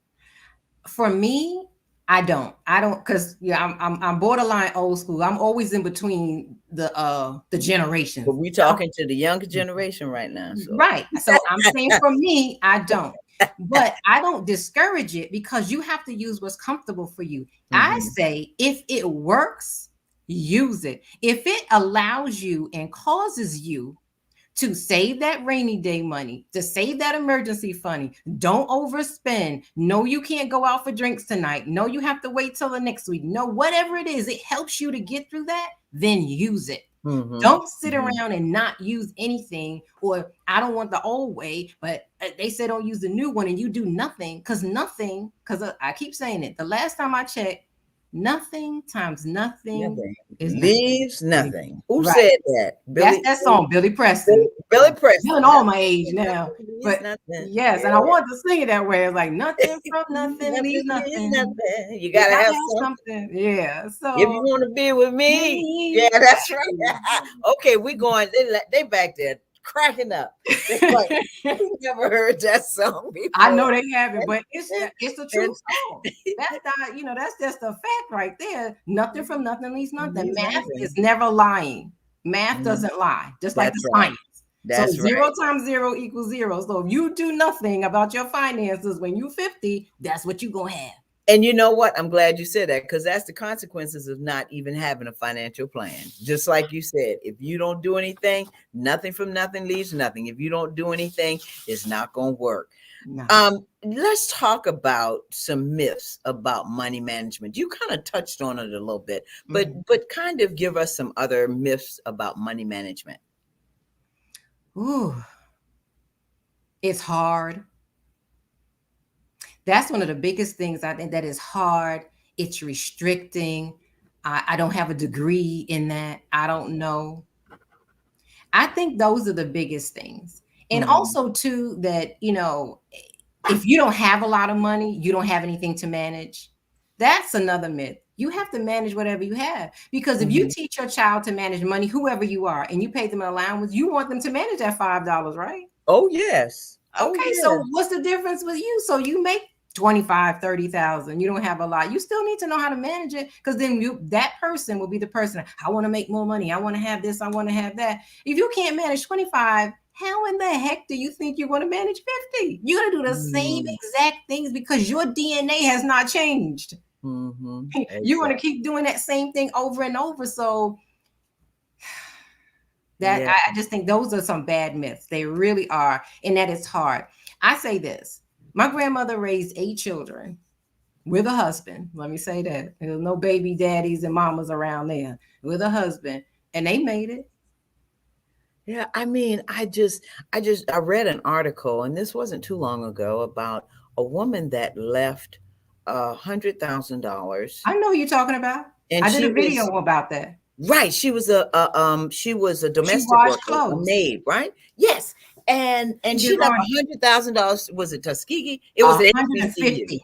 For me, I don't, because yeah, I'm borderline old school. I'm always in between the generations. But we I'm talking to the younger generation right now, so right. So I'm saying for me, I don't. But I don't discourage it because you have to use what's comfortable for you. I hmm say if it works, use it. If it allows you and causes you to save that rainy day money, to save that emergency money. Don't overspend. No, you can't go out for drinks tonight. No, you have to wait till the next week. No, whatever it is, it helps you to get through that, then use it. hmm Don't sit hmm around and not use anything, or I don't want the old way, but they say don't use the new one and you do nothing because nothing, because I keep saying it. The last time I checked, nothing times nothing Nothing is leaves nothing. nothing. Who Right. said that? That's that song, Billy Preston. Billy Feeling Preston. all my Nothing, age now. nothing leaves But nothing. yes, and I Yeah. wanted to sing it that way. It's like nothing from nothing leaves Nothing leaves nothing. nothing. You You gotta gotta have have something. something. Yeah. If So you want to be with me, yeah, me. that's right. Okay, we going. They back there cracking up. They like we never heard that song I before. know they haven't, And, but it's a true and, song. That's not, that's just a fact right there. Nothing from nothing leaves nothing. leaves Math nothing. is never lying. Math Mhm. doesn't lie, just like the That's right. science. So That's zero right. times zero equals zero. So if you do nothing about your finances when you 50, that's what you're gonna have. And you know what? I'm glad you said that because that's the consequences of not even having a financial plan. Just like you said, if you don't do anything, nothing from nothing leaves nothing. If you don't do anything, it's not going to work. No. Let's talk about some myths about money management. You kind of touched on it a little bit, but Mhm. kind of give us some other myths about money management. Ooh, it's hard. That's one of the biggest things I think that is hard. It's restricting. I don't have a degree in that. I don't know. I think those are the biggest things. And Mhm. also, too, that, if you don't have a lot of money, you don't have anything to manage. That's another myth. You have to manage whatever you have. Because if you Mhm. teach your child to manage money, whoever you are, and you pay them an allowance, you want them to manage that $5, right? Oh yes. Oh Okay, so yes. what's the difference with you? So you make 25, 30,000. You don't have a lot. You still need to know how to manage it because then that person will be the person. I want to make more money. I want to have this. I want to have that. If you can't manage 25, how in the heck do you think you're going to manage 50? You're going to do the same Mm. exact things because your DNA has not changed. Mhm. You're going to Exactly. keep doing that same thing over and over. So that Yeah. I just think those are some bad myths. They really are, and that is hard. I say this: my grandmother raised 8 children with a husband. Let me say that there was no baby daddies and mamas around there with a husband, and they made it. Yeah, I mean, I read an article, and this wasn't too long ago about a woman that left $100,000, I know who you're talking about. and I did she a video was about that. right. She was a She domestic washed worker, a clothes. maid, right? Yes, and She did she left laundry. $100,000. Was it Tuskegee? It was an HBCU. 150.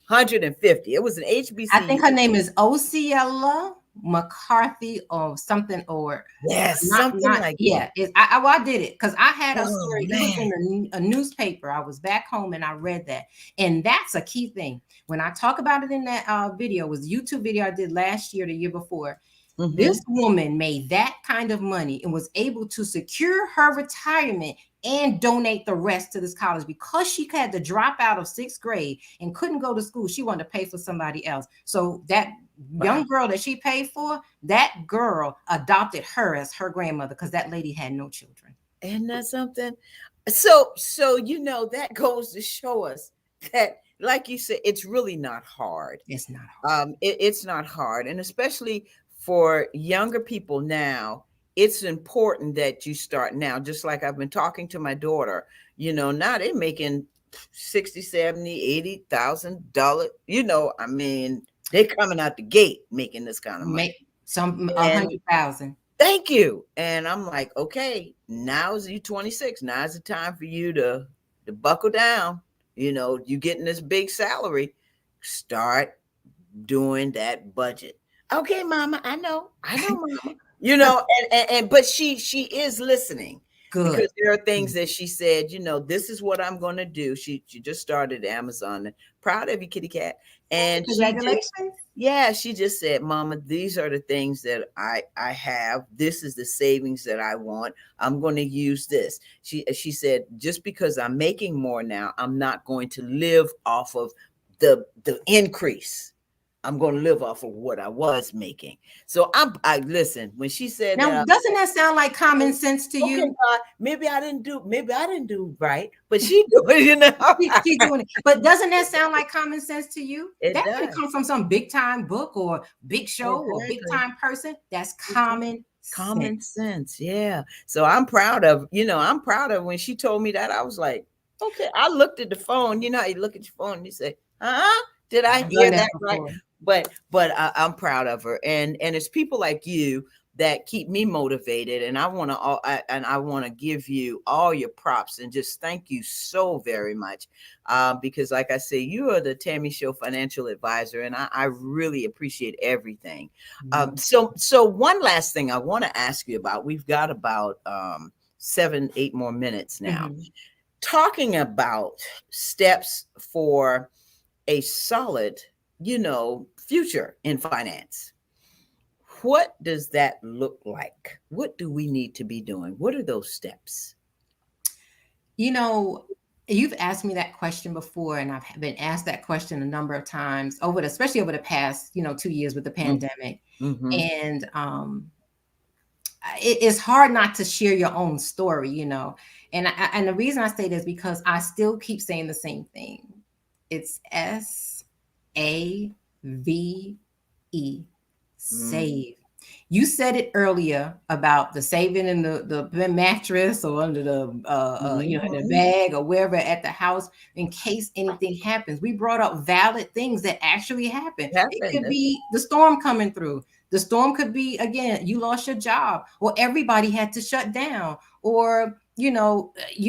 150. It was an I think her HBCU. name is Ociela McCarthy or something, or Yes, something not like that. yeah. I did it because I had a Oh story. It was man. in a newspaper. I was back home and I read that, and that's a key thing. When I talk about it in that video, it was a YouTube video I did last year, the year before. hmm This woman made that kind of money and was able to secure her retirement and donate the rest to this college because she had to drop out of 6th grade and couldn't go to school. She wanted to pay for somebody else. So that Wow. young girl that she paid for, that girl adopted her as her grandmother because that lady had no children. Isn't that something? So that goes to show us that, like you said, it's really not hard. It's not hard. It's not hard, and especially for younger people now, it's important that you start now. Just like I've been talking to my daughter, now they're making 60, 70, $80,000. I mean, they're coming out the gate making this kind of Make money. some a And 100,000. thank you. And I'm like, okay, now's you 26. Now's the time for you to buckle down. You getting this big salary. Start doing that budget. Okay, mama, I know, mama. You know, but she is listening Good. because there are things that she said, you know, this is what I'm going to do. She just started Amazon. Proud of you, kitty cat. And she just, Congratulations. yeah, she just said, mama, these are the things that I have. This is the savings that I want. I'm going to use this. She said, just because I'm making more now, I'm not going to live off of the increase. I'm going to live off of what I was making. So I listen, when she said Now, that, doesn't that sound like common sense to okay, you? God, maybe I didn't do right, but she do it, you know. She doing it. But doesn't that sound like common sense to you? It That didn't does. come from some big time book or big show or big Exactly. time person. That's Exactly. common Common sense. sense. Yeah. So I'm proud of, I'm proud of when she told me that. I was like, okay. I looked at the phone. You know how you look at your phone and you say, huh? Did I I've done hear that that right? before. But I'm proud of her. And it's people like you that keep me motivated. And I want to give you all your props and just thank you so very much. Because like I say, you are the Tammy Show financial advisor, and I really appreciate everything. Mhm. So one last thing I want to ask you about. We've got about 7, 8 more minutes now. Mhm. Talking about steps for a solid, future in finance. What does that look like? What do we need to be doing? What are those steps? You know, you've asked me that question before, and I've been asked that question a number of times especially over the past, 2 years with the pandemic. Mm-hmm. And it's hard not to share your own story, and the reason I say this because I still keep saying the same thing. It's SAVE, Mm-hmm. save. You said it earlier about the saving in the mattress or under in the Mm-hmm. bag or wherever at the house in case anything happens. We brought up valid things that actually happen. It Happened. could be the storm coming through. The storm could be, again, you lost your job or everybody had to shut down or, you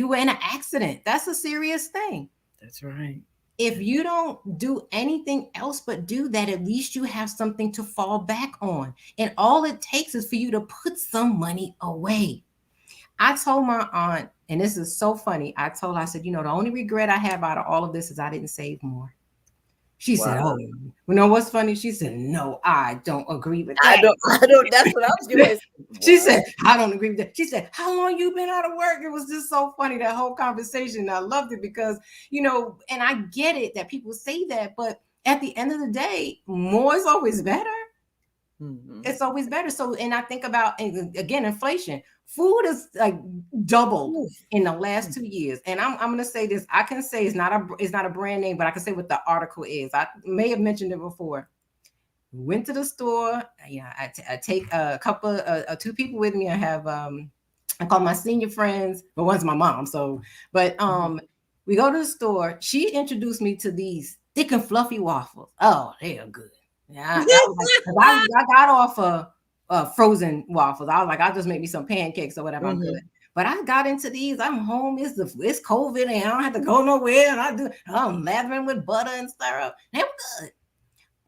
were in an accident. That's a serious thing. That's right. If you don't do anything else but do that, at least you have something to fall back on. And all it takes is for you to put some money away. I told my aunt, and this is so funny. I told her, I said, the only regret I have out of all of this is I didn't save more. She said, Wow. oh, what's funny? She said, no, I don't agree with I that. don't. I don't. That's what I was getting ready to say. She What? said, I don't agree with that. She said, how long you been out of work? It was just so funny, that whole conversation. I loved it because, and I get it that people say that, but at the end of the day, more is always better. Mm-hmm. It's always better. So, and I think about, again, inflation. Food is like doubled Oof. in the last 2 years. And I'm gonna say this. I can say it's not a brand name, but I can say what the article is. I may have mentioned it before. Went to the store. Yeah, I take a couple, two people with me. I have I call my senior friends, but one's my mom. So, but we go to the store. She introduced me to these thick and fluffy waffles. Oh, they are good. Yeah, I was like, 'cause I got off frozen waffles. I was like, I'll just make me some pancakes or whatever. I'm good. Mm-hmm. But I got into these. I'm home. It's COVID, and I don't have to go nowhere. And I'm lathering with butter and syrup. They were good.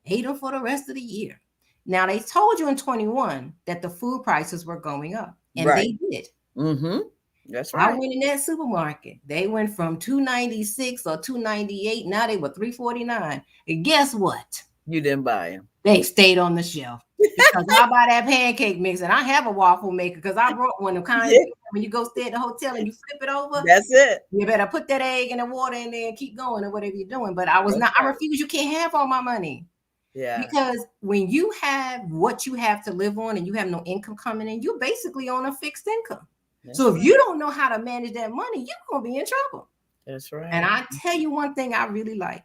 Ate them for the rest of the year. Now they told you in 21 that the food prices were going up, and Right. they did. Mm-hmm. That's I right. went in that supermarket. They went from 296 or 298. Now they were 349. And guess what? You didn't buy them. They stayed on the shelf because I buy that pancake mix, and I have a waffle maker because I brought one of kind Yeah. when you go stay at the hotel and you flip it over. That's it. You better put that egg and the water in there and keep going or whatever you're doing. But I was That's not. I right. refuse. You can't have all my money. Yeah. Because when you have what you have to live on and you have no income coming in, you're basically on a fixed income. That's So if right. you don't know how to manage that money, you're going to be in trouble. That's And right. I tell you one thing I really like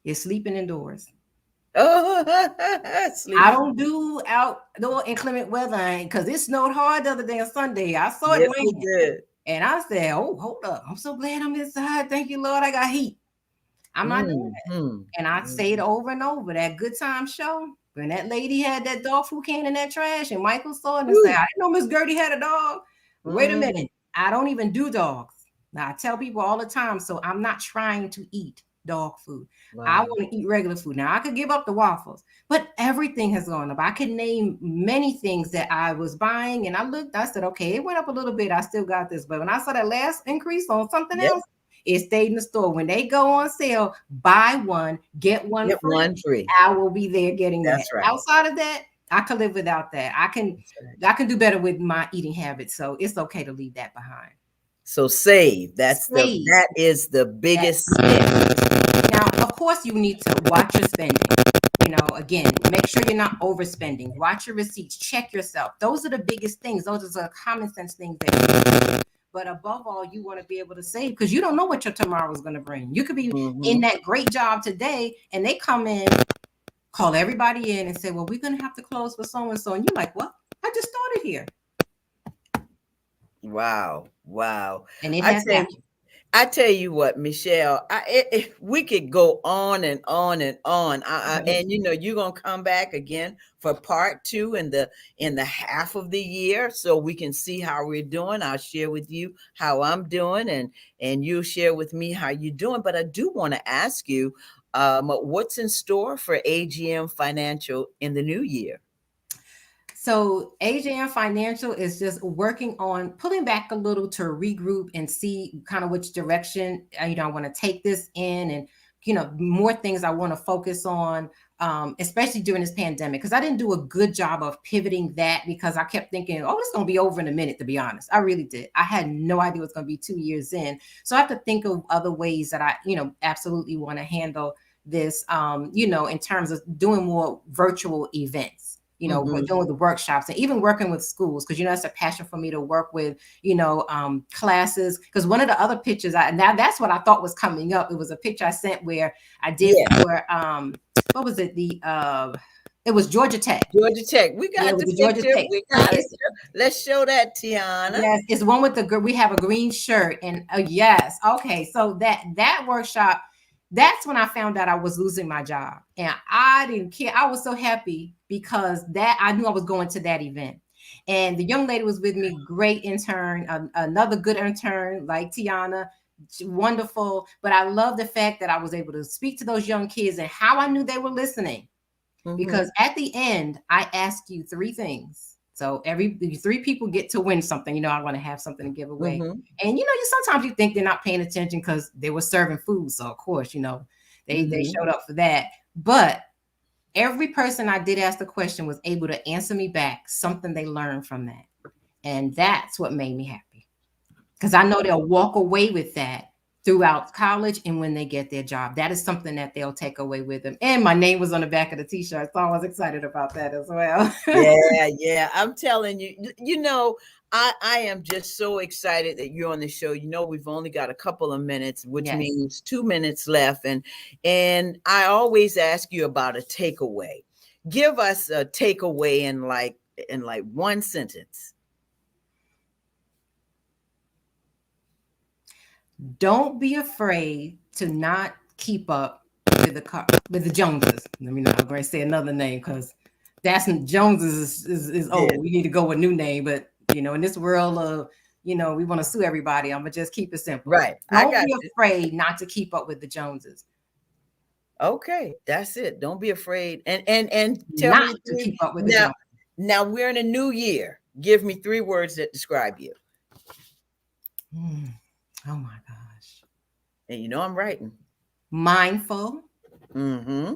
is sleeping indoors. Oh, I sleeping. don't do outdoor inclement weather because it snowed hard the other day on Sunday. I saw it Yes, we raining. did. And I said, oh, hold up. I'm so glad I'm inside. Thank you, Lord. I got heat. I'm not doing that. Mm-hmm. And I say it over and over. That Good Time show, when that lady had that dog food can in that trash, and Michael saw it and said, I didn't know Miss Gertie had a dog. Wait a Mm-hmm. minute. I don't even do dogs. Now I tell people all the time, so I'm not trying to eat. dog food. I Wow. want to eat regular food. Now I could give up the waffles, but everything has gone up. I could name many things that I was buying, and I looked, I said, okay, it went up a little bit. I still got this. But when I saw that last increase on something Yep. else, it stayed in the store. When they go on sale, buy one, get one Get free. one free. I will be there getting that. That's right. Outside of that, I could live without that. That's right. I can do better with my eating habits. So it's okay to leave that behind. So save. Save. That is the That's biggest the step. biggest thing. Now, of course, you need to watch your spending. Again, make sure you're not overspending. Watch your receipts. Check yourself. Those are the biggest things. Those are common sense things that you do. But above all, you want to be able to save because you don't know what your tomorrow is going to bring. You could be in Hmm. that great job today and they come in, call everybody in and say, well, we're going to have to close for so and so. And you're like, what? I just started here. Wow. Wow. And it I has tell happened. I tell you what, Michelle, we could go on and on and on. And you're gonna come back again for part two in the half of the year, so we can see how we're doing. I'll share with you how I'm doing, and you'll share with me how you're doing. But I do want to ask you, what's in store for AGM Financial in the new year? So AJM Financial is just working on pulling back a little to regroup and see kind of which direction I want to take this in, and more things I want to focus on, especially during this pandemic, because I didn't do a good job of pivoting that because I kept thinking, oh, it's going to be over in a minute. To be honest, I really did. I had no idea it was going to be 2 years in, so I have to think of other ways that I absolutely want to handle this. In terms of doing more virtual events, Hmm. doing the workshops and even working with schools, because it's a passion for me to work with classes. Because one of the other pictures, now that's what I thought was coming up. It was a picture I sent where I did Yeah, for what was it, it was Georgia Tech. Georgia Tech. We Yeah, it got was the the Georgia picture. Tech. We got it. It's Let's show that, Tiana. Yes, it's one with we have a green shirt, and yes, okay. So that workshop, that's when I found out I was losing my job, and I didn't care. I was so happy because that I knew I was going to that event, and the young lady was with me, great intern, another good intern like Tiana, wonderful. But I love the fact that I was able to speak to those young kids and how I knew they were listening, Hmm. because at the end I ask you three things. So every three people get to win something. I want to have something to give away. Hmm. And you sometimes you think they're not paying attention because they were serving food. So of course, they Hmm. showed up for that. But every person I did ask the question was able to answer me back something they learned from that. And that's what made me happy, because I know they'll walk away with that throughout college and when they get their job. That is something that they'll take away with them. And my name was on the back of the t-shirt, so I was excited about that as well. Yeah, yeah. I'm telling you, I am just so excited that you're on the show. We've only got a couple of minutes, which Yes. means 2 minutes left. And I always ask you about a takeaway. Give us a takeaway in like one sentence. Don't be afraid to not keep up with with the Joneses. Let me know. I'm going to say another name because that's Joneses is Yeah, old. We need to go with a new name. But in this world of we want to sue everybody. I'm gonna just keep it simple. right. I Don't got be you. afraid not to keep up with the Joneses. Okay, that's it. Don't be afraid. And tell Not me to three keep up with the now. Joneses. Now we're in a new year. Give me 3 words that describe you. Mm. Oh my gosh. And I'm writing. Mindful, Mm-hmm.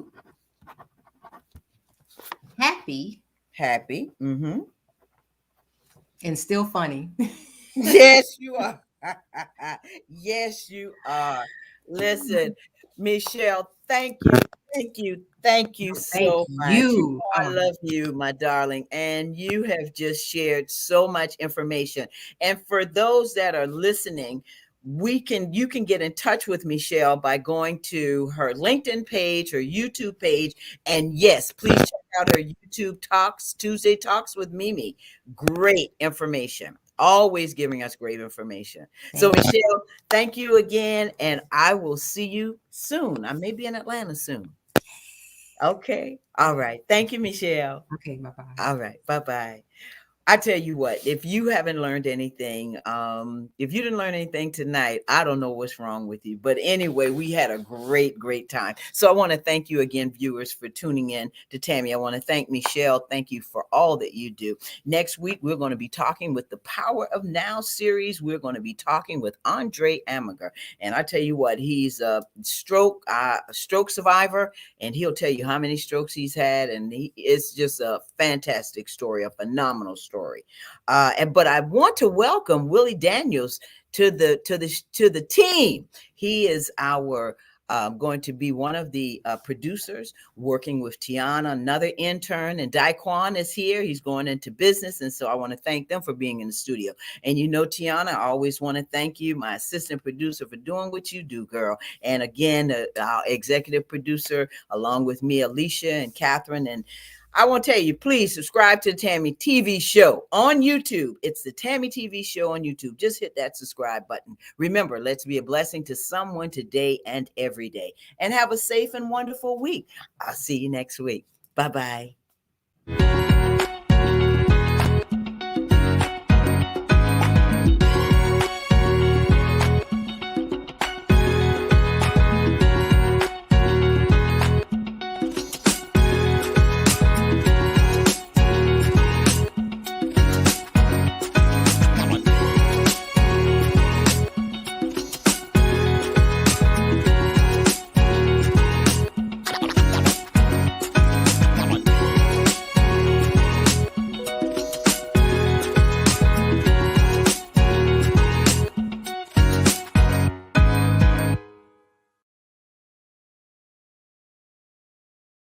happy, Happy. Mm-hmm. and still funny. Yes, you are. Yes, you are. Listen, Michelle, thank you. Thank you. Thank you Thank so much. you. I love you, my darling. And you have just shared so much information. And for those that are listening, you can get in touch with Michelle by going to her LinkedIn page, her YouTube page. And yes, please check out her YouTube talks, Tuesday Talks with Mimi. Great information, always giving us great information. So, Thank you. Michelle, thank you again, and I will see you soon. I may be in Atlanta soon. Okay. All right. Thank you, Michelle. Okay, bye bye. All right. Bye bye. I tell you what, if you haven't learned anything, if you didn't learn anything tonight, I don't know what's wrong with you. But anyway, we had a great, great time. So I want to thank you again, viewers, for tuning in to Tammy. I want to thank Michelle. Thank you for all that you do. Next week, we're going to be talking with the Power of Now series. We're going to be talking with Andre Amager. And I tell you what, he's a stroke survivor, and he'll tell you how many strokes he's had. And it's just a fantastic story, a phenomenal story. But I want to welcome Willie Daniels to the team. He is our going to be one of the producers working with Tiana, another intern, and Daquan is here. He's going into business, and so I want to thank them for being in the studio. And you know, Tiana, I always want to thank you, my assistant producer, for doing what you do, girl. And again, our executive producer, along with me, Alicia and Catherine. And I want to tell you, please subscribe to the Tammy TV show on YouTube. It's the Tammy TV show on YouTube. Just hit that subscribe button. Remember, let's be a blessing to someone today and every day. And have a safe and wonderful week. I'll see you next week. Bye bye.